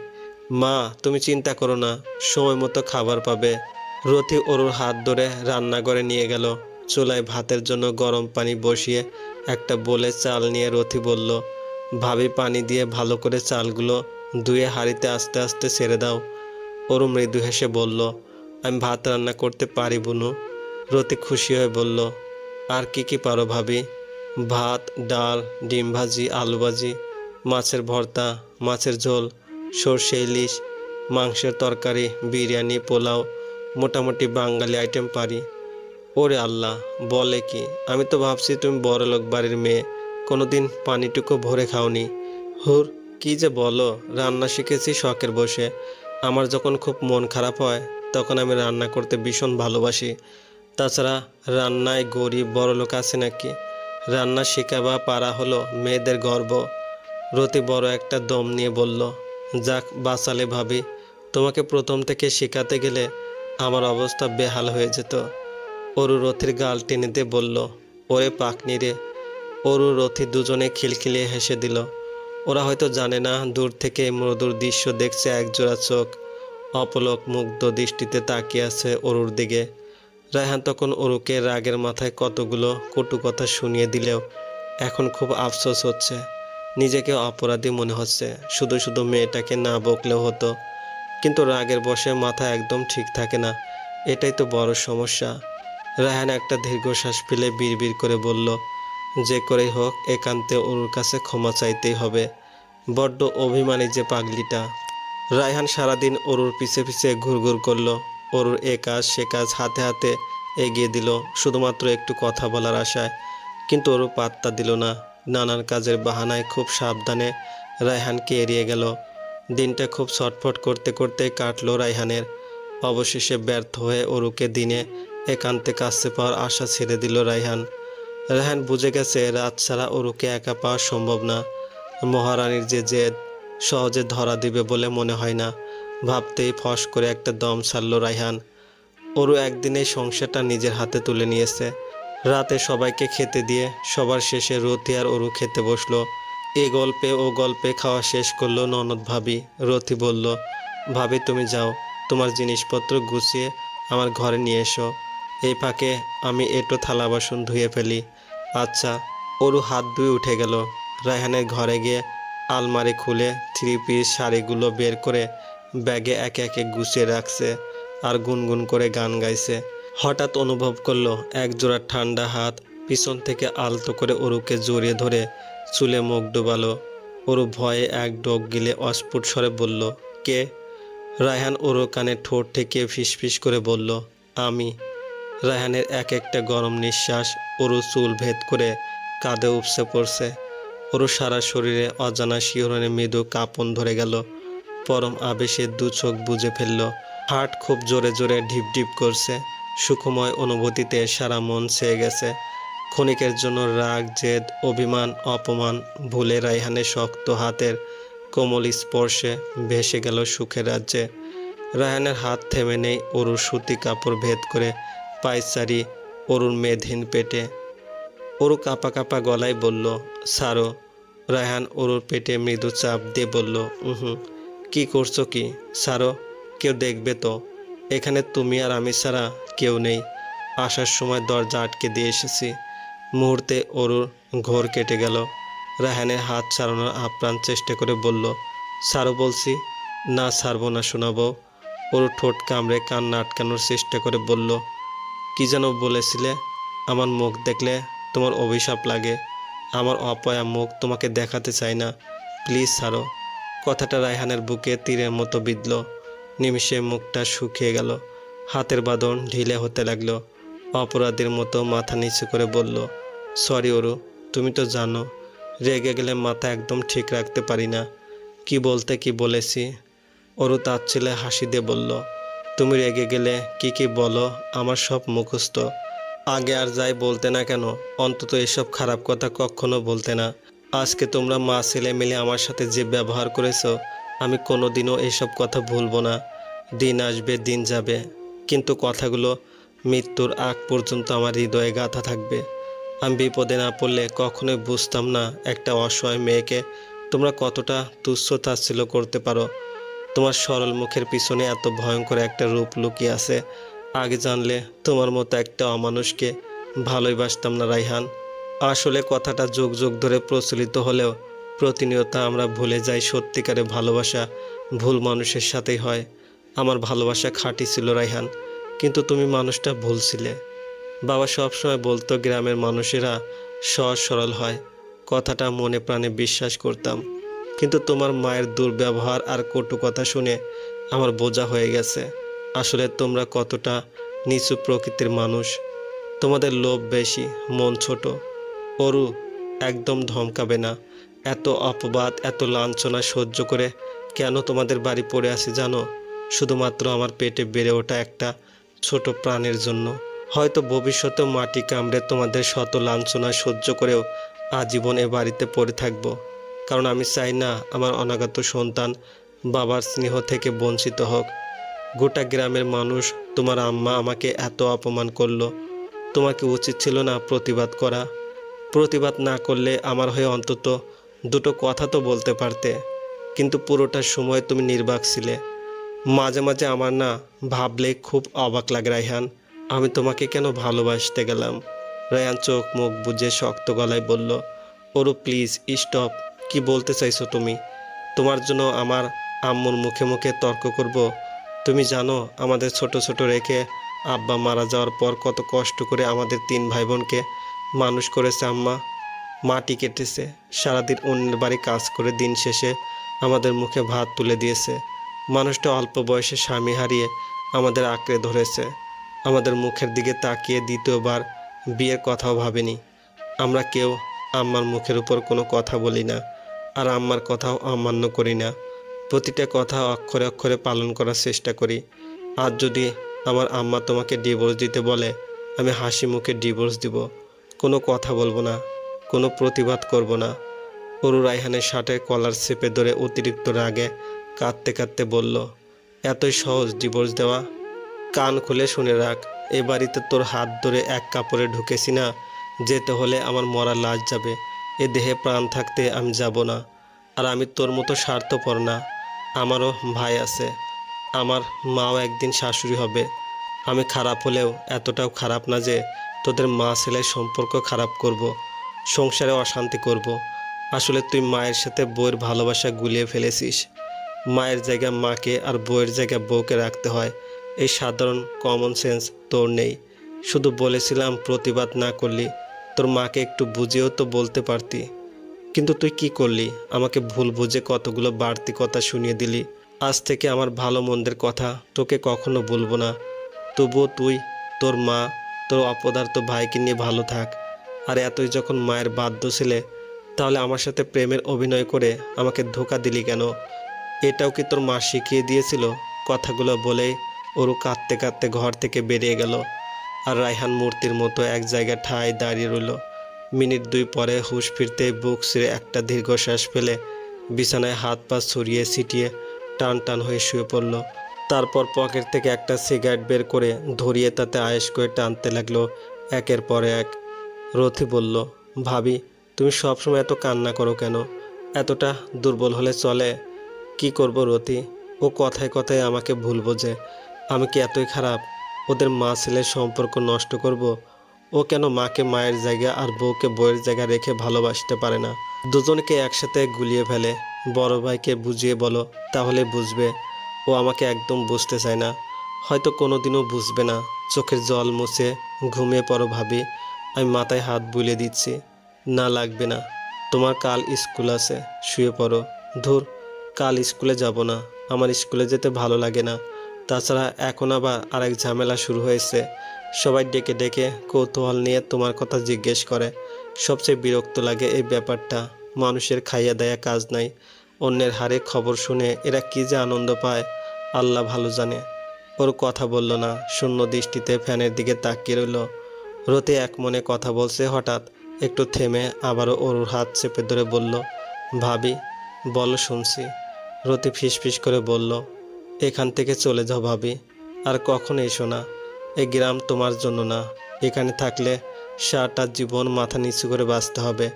মা তুমি চিন্তা করো না, সময় মতো খাবার পাবে। রথি অরুর হাত ধরে রান্নাঘরে নিয়ে গেল। চুলায় ভাতের জন্য গরম পানি বসিয়ে একটা বোলে চাল নিয়ে রথি বলল, ভাবি পানি দিয়ে ভালো করে চালগুলো ধুয়ে হাঁড়িতে আস্তে আস্তে ছেড়ে দাও। অরু মৃদু হেসে বলল, আমি ভাত রান্না করতে পারি বুনু। রতি খুশি হয়ে বলল, আর কি কি পারো ভাবি? ভাত, ডাল, ডিম ভাজি, আলু ভাজি, মাছের ভর্তা, মাছের ঝোল, সর্ষে ইলিশ, মাংসের তরকারি, বিরিয়ানি, পোলাও, মোটামুটি বাঙালি আইটেম পারি। ওরে আল্লাহ, বলে কি! আমি তো ভাবছি তুমি বড়লোক বাড়ির মেয়ে, কোনোদিন পানিটুকু ভরে খাওনি। হুর, কি যে বলো! রান্না শিখেছি শখের বসে। আমার যখন খুব মন খারাপ হয় তখন আমি রান্না করতে ভীষণ ভালোবাসি। তাছাড়া রান্নায় গরিব বড়লোক আছে নাকি? রান্না শেখা বা পারা হলো মেয়েদের গর্ব। রতি বড় একটা দম নিয়ে বলল, যাক বাঁচালে ভাবি, তোমাকে প্রথম থেকে শেখাতে গেলে আমার অবস্থা বেহাল হয়ে যেত। অরু রথির গাল টেনে দিয়ে বলল, ওরে পাকনি রে। অরু রথি দুজনে খিলখিলিয়ে হেসে দিল। ওরা হয়তো জানে না দূর থেকে মধুর দৃশ্য দেখছে একজোড়া চোখ অপলক মুগ্ধ দৃষ্টিতে তাকিয়ে আছে অরুর দিকে। রায়হান তখন অরুকে রাগের মাথায় কতগুলো কটু কথা শুনিয়ে দিলেও এখন খুব আফসোস হচ্ছে। নিজেকে অপরাধী মনে হচ্ছে। শুধু শুধু মেয়েটাকে না বকলেও হতো, কিন্তু রাগের বশে মাথা একদম ঠিক থাকে না। এটাই তো বড় সমস্যা। রায়হান একটা দীর্ঘশ্বাস ফেলে বিড়বিড় করে বলল, যে করেই হোক একান্তে অরুর কাছে ক্ষমা চাইতেই হবে। বড্ড অভিমানী যে পাগলিটা। রায়হান সারাদিন অরুর পিছে পিছে ঘুরঘুর করলো। অরুর এ কাজ সে কাজ হাতে হাতে এগিয়ে দিল শুধুমাত্র একটু কথা বলার আশায়, কিন্তু অরু পাত্তা দিল না। নানান কাজের বাহানায় খুব সাবধানে রায়হানকে এড়িয়ে গেল। দিনটা খুব ছটফট করতে করতে কাটলো রায়হানের। অবশেষে ব্যর্থ হয়ে অরুকে দিনে একান্তে কাছে পাওয়ার আশা ছেড়ে দিল রায়হান। রায়হান বুঝে গেছে রাত ছাড়া অরুকে একা পাওয়া সম্ভব না। মহারানীর যে জেদ সহজে ধরা দিবে বলে মনে হয় না। ভাবতেই ফস করে একটা দম ছাড়ল রায়হান। অরু একদিনে সংসারটা নিজের হাতে তুলে নিয়েছে। রাতে সবাইকে খেতে দিয়ে সবার শেষে রথি আর অরু খেতে বসলো। এ গল্পে ও গল্পে খাওয়া শেষ করলো ননদ ভাবি। রথি বলল, ভাবি তুমি যাও, তোমার জিনিসপত্র গুছিয়ে আমার ঘরে নিয়ে এসো। এই ফাঁকে আমি একটু থালা বাসন ধুয়ে ফেলি। আচ্ছা। অরু হাত ধুয়ে উঠে গেল। রায়হানের ঘরে গিয়ে আলমারি খুলে থ্রি পিস শাড়িগুলো বের করে ব্যাগে একে একে গুছিয়ে রাখছে আর গুনগুন করে গান গাইছে। হঠাৎ অনুভব করলো একজোড়া ঠান্ডা হাত পিছন থেকে আলতো করে অরুকে জড়িয়ে ধরে চুলে মুখ ডুবালো। অরু ভয়ে এক ডোক গিলে অস্ফুট স্বরে বলল, কে? রায়হান অরুর কানে ঠোঁট ঠেকিয়ে ফিসফিস করে বলল, আমি। রায়হানের এক একটা গরম নিঃশ্বাস অরু চুল ভেদ করে কাঁধে উপসে পড়ছে। অরু সারা শরীরে অজানা শিহরণে মৃদু কাঁপন ধরে গেল। পরম আবেশে দু চোখ বুজে ফেলল। হার্ট খুব জোরে জোরে ঢিপ ঢিপ করছে। সুখময় অনুভূতিতে সারা মন ছেয়ে গেছে। ক্ষণিকের জন্য রাগ, জেদ, অভিমান, অপমান ভুলে রায়হানের শক্ত হাতের কোমল স্পর্শে ভেসে গেল সুখের রাজ্যে। রায়হানের হাত থেমে নেই অরুর সুতি কাপড় ভেদ করে পায়চারি অরুর মেধহীন পেটে। অরু কাঁপা কাঁপা গলায় বলল, ছাড়ো। রায়হান অরুর পেটে মৃদু চাপ দিয়ে বলল, কি করছো কি? ছাড়ো। কেউ দেখবে তো। এখানে তুমি আর আমি ছাড়া কেউ নেই। আসার সময় দরজা আটকে দিয়ে এসেছি। মুহূর্তে অরুর ঘোর কেটে গেল। রায়হানের হাত ছাড়ানোর আপ্রাণ চেষ্টা করে বলল, ছাড়ো বলছি। না, ছাড়বো না শোনাবো। অরু ঠোঁট কামড়ে কান্না আটকানোর চেষ্টা করে বলল, কি যেন বলেছিলে? আমার মুখ দেখলে তোমার অভিশাপ লাগে। আমার অপয়া মুখ তোমাকে দেখাতে চাই না। প্লিজ ছাড়ো। কথাটা রায়হানের বুকে তীরের মতো বিঁধল। নিমিষে মুখটা শুকিয়ে গেল। হাতের বাঁধন ঢিলে হতে লাগলো। অপরাধীর মতো মাথা নিচু করে বলল, সরি অরু, তুমি তো জানো রেগে গেলে মাথা একদম ঠিক রাখতে পারি না। কি বলতে কি বলেছি? অরু তাচ্ছিল্যে হাসি দিয়ে বলল, তুমি রেগে গেলে কি কি বলো আমার সব মুখস্থ। আগে আর যাই বলতে না কেন, অন্তত এসব খারাপ কথা কখনো বলতে না। আজকে তোমরা মা ছেলে মিলে আমার সাথে যে ব্যবহার করেছো, আমি কোনোদিনও এসব কথা ভুলবো না। দিন আসবে, দিন যাবে, কিন্তু কথাগুলো মৃত্যুর আগ পর্যন্ত আমার হৃদয়ে গাঁথা থাকবে। আমি বিপদে না পড়লে কখনোই বুঝতাম না একটা অসহায় মেয়েকে তোমরা কতটা তুচ্ছ তাচ্ছিল্য করতে পারো। তোমার সরল মুখের পিছনে এত ভয়ঙ্কর একটা রূপ লুকিয়ে আছে। আগে জানলে তোমার মতো একটা অমানুষকে ভালোবাসতাম না রায়হান। আসলে কথাটা যুগ যুগ ধরে প্রচলিত হলেও প্রতিনিয়ত আমরা ভুলে যাই সত্যিকারের ভালোবাসা ভুল মানুষের সাথেই হয়। আমার ভালোবাসা খাঁটি ছিল রায়হান, কিন্তু তুমি মানুষটা ভুল ছিলে। বাবা সবসময় বলতো গ্রামের মানুষেরা সহজ সরল হয়। কথাটা মনে প্রাণে বিশ্বাস করতাম, কিন্তু তোমার মায়ের দুর্ব্যবহার আর কটু কথা শুনে আমার বোঝা হয়ে গেছে। আসলে তোমরা কতটা নিচু প্রকৃতির মানুষ। তোমাদের লোভ বেশি, মন ছোট। অরু, একদম ধমকাবে না। এত অপবাদ, এত লাঞ্ছনা সহ্য করে কেন তোমাদের বাড়ি পড়ে আছি জানো? শুধুমাত্র আমার পেটে বেড়ে ওঠা একটা ছোট প্রাণের জন্য। হয়তো ভবিষ্যতেও মাটি কামড়ে তোমাদের শত লাঞ্ছনা সহ্য করেও আজীবন এ বাড়িতে পড়ে থাকবো। কারণ আমি চাই না আমার অনাগত সন্তান বাবার স্নেহ থেকে বঞ্চিত হোক। গোটা গ্রামের মানুষ, তোমার আম্মা আমাকে এত অপমান করলো। তোমার কি উচিত ছিল না প্রতিবাদ করা? প্রতিবাদ না করলে আমার হয়ে অন্তত দুটো কথা তো বলতে পারতে। কিন্তু পুরোটা সময় তুমি নির্বাক ছিলে। মাঝে মাঝে আমার না ভাবলে খুব অবাক লাগে রায়হান, আমি তোমাকে কেন ভালোবাসতে গেলাম। রায়হান চোখ মুখ বুজে শক্ত গলায় বলল, ওরু প্লিজ স্টপ। কি বলতে চাইছো তুমি? তোমার জন্য আমার আম্মুর মুখে মুখে তর্ক করব? তুমি জানো আমাদের ছোট ছোট রেখে আব্বা মারা যাওয়ার পর কত কষ্ট করে আমাদের 3 ভাই বোনকে মানুষ করেছে আম্মা। মাটি কেটেছে, সারাদিন অন্যের বাড়ি কাজ করে দিন শেষে আমাদের মুখে ভাত তুলে দিয়েছে। মানুষটা অল্প বয়সে স্বামী হারিয়ে আমাদের আঁকড়ে ধরেছে। আমাদের মুখের দিকে তাকিয়ে দ্বিতীয়বার বিয়ের কথাও ভাবেনি। আমরা কেউ আম্মার মুখের উপর কোনো কথা বলি না, আর আম্মার কথাও অমান্য করি না। প্রতিটা কথা অক্ষরে অক্ষরে পালন করার চেষ্টা করি। আজ যদি আমার আম্মা তোমাকে ডিভোর্স দিতে বলে, আমি হাসি মুখে ডিভোর্স দিব। কোনো কথা বলবো না, কোনো প্রতিবাদ করব না। অরু রায়হানের শার্টের কলার চেপে ধরে অতিরিক্ত রাগে কাঁদতে কাঁদতে বলল, এতই সহজ ডিভোর্স দেওয়া? কান খুলে শুনে রাখ, এ বাড়িতে তোর হাত ধরে এক কাপড়ে ঢুকেছি না, যেতে হলে আমার মরা লাশ যাবে। এ দেহে প্রাণ থাকতে আমি যাব না। আর আমি তোর মতো স্বার্থপর না। আমারও ভাই আছে, আমার মাও একদিন শাশুড়ি হবে। আমি খারাপ হলেও এতটাও খারাপ না যে তোদের মা ছেলের সম্পর্ক খারাপ করব, সংসারে অশান্তি করব। আসলে তুই মায়ের সাথে বউয়ের ভালোবাসা গুলিয়ে ফেলেছিস। মায়ের জায়গায় মাকে আর বউয়ের জায়গায় বউকে রাখতে হয়, এই সাধারণ কমন সেন্স তোর নেই। শুধু বলেছিলাম প্রতিবাদ না করলি, তোর মাকে একটু বুঝিয়েও তো বলতে পারতি। কিন্তু তুই কি করলি? আমাকে ভুল বুঝে কতগুলো বাড়তি কথা শুনিয়ে দিলি। আজ থেকে আমার ভালো মন্দের কথা তোকে কখনো বলবো না। তবুও তুই, তোর মা, তোর অপদার্থ ভাইকে নিয়ে ভালো থাক। আর এতই যখন মায়ের বাধ্য ছিলে, তাহলে আমার সাথে প্রেমের অভিনয় করে আমাকে ধোঁকা দিলি কেন? এটাও কি তোর মা শিখিয়ে দিয়েছিল? কথাগুলো বলেই ওরু কাঁদতে কাঁদতে ঘর থেকে বেরিয়ে গেল। আর রায়হান মূর্তির মতো এক জায়গায় ঠায় দাঁড়িয়ে রইল। মিনিট 2 পরে হুঁশ ফিরতে বুক ছিঁড়ে একটা দীর্ঘশ্বাস ফেলে বিছানায় হাত পা ছড়িয়ে ছিটিয়ে টান টান হয়ে শুয়ে পড়ল। তারপর পকেট থেকে একটা সিগারেট বের করে ধরিয়ে তাতে আয়েশ করে টানতে লাগলো একের পর এক। রথি বলল, ভাবি, তুমি সবসময় এত কান্না করো কেন? এতটা দুর্বল হলে চলে? কি করব রথি, ও কথায় কথায় আমাকে ভুল বোঝে। আমি কি এতই খারাপ? ওদের মা ছেলের সম্পর্ক নষ্ট করব? ও কেন মাকে মায়ের জায়গা আর বউকে বউয়ের জায়গা রেখে ভালোবাসতে পারে না? দুজনকে একসাথে গুলিয়ে ফেলে। বড় ভাইকে বুঝিয়ে বলো, তাহলে বুঝবে। ও আমাকে একদম বুঝতে চায় না, হয়তো কোনোদিনও বুঝবে না। চোখের জল মুছে ঘুমিয়ে পড়ো ভাবি, আমি মাথায় হাত বুলিয়ে দিচ্ছি। না লাগবে না, তোমার কাল স্কুল আছে, শুয়ে পড়ো। ধুর, কাল স্কুলে যাব না, আমার স্কুলে যেতে ভালো লাগে না। তাছাড়া এখন আবার আরেক ঝামেলা শুরু হয়েছে। সবাই ডেকে ডেকে কৌতূহল নিয়ে তোমার কথা জিজ্ঞেস করে। সবচেয়ে বিরক্ত লাগে এই ব্যাপারটা। মানুষের খাইয়া দেয়া কাজ নাই, অন্যের হারে খবর শুনে এরা কি যে আনন্দ পায় আল্লাহ ভালো জানে। ওর কথা বলল না, শূন্য দৃষ্টিতে ফ্যানের দিকে তাকিয়ে রইল। রতি এক মনে কথা বলছে, হঠাৎ একটু থেমে আবারও ওর হাত চেপে ধরে বলল, ভাবি বলো শুনছি। রতি ফিসফিস করে বলল, এখান থেকে চলে যাও ভাবি, আর কখনো এসো না। এই গ্রাম তোমার জন্য না। এখানে থাকলে সারাটা জীবন মাথা নিচু করে বাঁচতে হবে।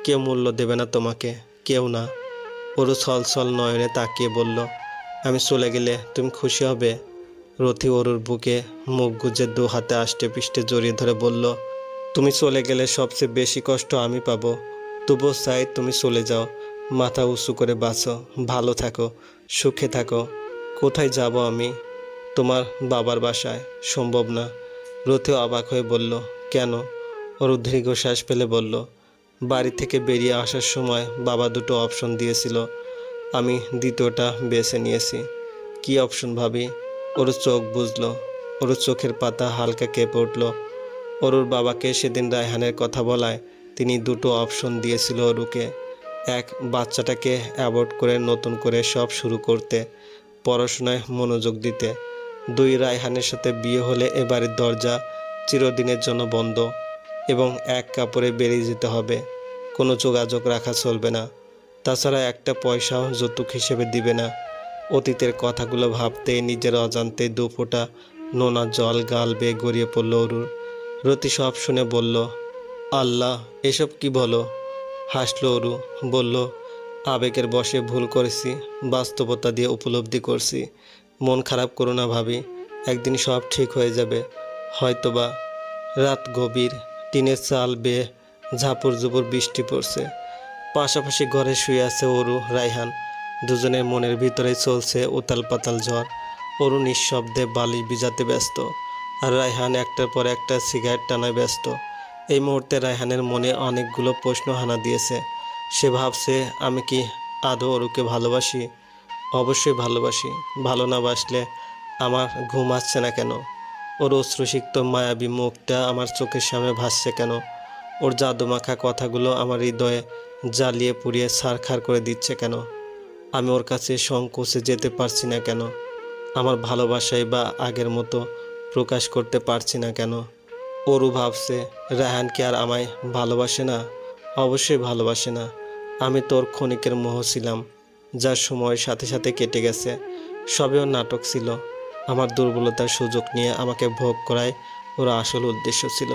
কেউ মূল্য দেবে না তোমাকে, কেউ না। ওরু ছলছল নয়নে তাকিয়ে বলল, আমি চলে গেলে তুমি খুশি হবে? রথি ওরুর বুকে মুখ গুজে 2 হাতে আষ্টে পিষ্টে জড়িয়ে ধরে বলল, তুমি চলে গেলে সবচেয়ে বেশি কষ্ট আমি পাবো। তবুও চাই তুমি চলে যাও, মাথা উঁচু করে বাঁচো, ভালো থাকো, সুখে থাকো। কোথায় যাব আমি? তোমার বাবার বাসায়? সম্ভব না। রথিও অবাক হয়ে বলল, কেন? ওরু দীর্ঘশ্বাস ফেলে বলল, বাড়ি থেকে বেরিয়ে আসার সময় বাবা দুটো অপশন দিয়েছিল, আমি দ্বিতীয়টা বেছে নিয়েছি। কি অপশন ভাবি? ওর চোখ বুঝলো, ওর চোখের পাতা হালকা কেঁপে উঠল। অরুর বাবাকে সেদিন রায়হানের কথা বলায় তিনি দুটো অপশন দিয়েছিল অরুকে। এক, বাচ্চাটাকে অ্যাবর্ট করে নতুন করে সব শুরু করতে, পড়াশোনায় মনোযোগ দিতে। দুই, রায়হানের সাথে বিয়ে হলে এবারের দরজা চিরদিনের জন্য বন্ধ এবং এক কাপড়ে বেরিয়ে যেতে হবে, কোনো যোগাযোগ রাখা চলবে না। তাছাড়া একটা পয়সাও যৌতুক হিসেবে দিবে না। অতীতের কথাগুলো ভাবতেই নিজের অজান্তে দু ফোঁটা নোনা জল গাল বেয়ে গড়িয়ে পড়ল অরুর। রতি সব শুনে বলল, আল্লাহ, এসব কি বলো? হাসল অরু, বলল, আবেগের বশে ভুল করেছি, বাস্তবতা দিয়ে উপলব্ধি করছি। মন খারাপ করো না ভাবি, একদিন সব ঠিক হয়ে যাবে হয়তোবা। রাত গভীর, টিনের চাল বেয়ে ঝাপড় ঝুপুর বৃষ্টি পড়ছে। পাশাপাশি ঘরে শুয়ে আছে অরু, রায়হান। দুজনের মনের ভিতরে চলছে উতাল পাতাল ঝড়। অরু নিঃশব্দে বালিশ ভিজাতে ব্যস্ত, আর রায়হান একটার পর একটা সিগারেট টানায় ব্যস্ত। এই মুহূর্তে রায়হানের মনে অনেকগুলো প্রশ্ন হানা দিয়েছে। সে ভাবছে, আমি কি আদৌ অরুকে ভালোবাসি? অবশ্যই ভালোবাসি। ভালো না বাসলে আমার ঘুম আসছে না কেন? ওর অশ্রুসিক্ত মায়াবী মুখটা আমার চোখের সামনে ভাসছে কেন? ওর জাদুমাখা কথাগুলো আমার হৃদয়ে জ্বালিয়ে পুড়িয়ে ছারখার করে দিচ্ছে কেন? আমি ওর কাছে সংকোচে যেতে পারছি না কেন? আমার ভালোবাসাই বা আগের মতো প্রকাশ করতে পারছি না কেন? অরু ভাবছে, রায়হান কি আর আমায় ভালোবাসে না? অবশ্যই ভালোবাসে না। আমি তোর ক্ষণিকের মোহ ছিলাম, যার সময় সাথে সাথে কেটে গেছে। সবেও নাটক ছিল। আমার দুর্বলতার সুযোগ নিয়ে আমাকে ভোগ করাই ওর আসল উদ্দেশ্য ছিল।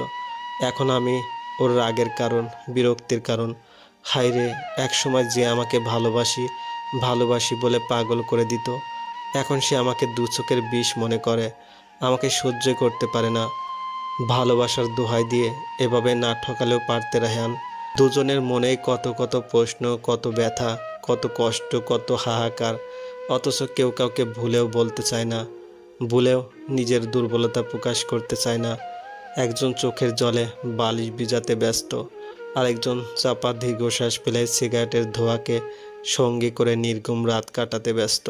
এখন আমি ওর রাগের কারণ, বিরক্তির কারণ। হায়রে, এক সময় যে আমাকে ভালোবাসি ভালোবাসি বলে পাগল করে দিত, এখন সে আমাকে দু চোখের বিষ মনে করে, আমাকে সহ্য করতে পারে না। ভালোবাসার দোহাই দিয়ে এভাবে না ঠকালেও পারতে রায়হান। দুজনের মনেই কত কত প্রশ্ন, কত ব্যথা, কত কষ্ট, কত হাহাকার। অথচ কেউ কাউকে ভুলেও বলতে চায় না, ভুলেও নিজের দুর্বলতা প্রকাশ করতে চায় না। একজন চোখের জলে বালিশ ভিজাতে ব্যস্ত, আরেকজন চাপা দীর্ঘশ্বাস ফেলে সিগারেটের ধোঁয়াকে সঙ্গী করে নির্ঘুম রাত কাটাতে ব্যস্ত।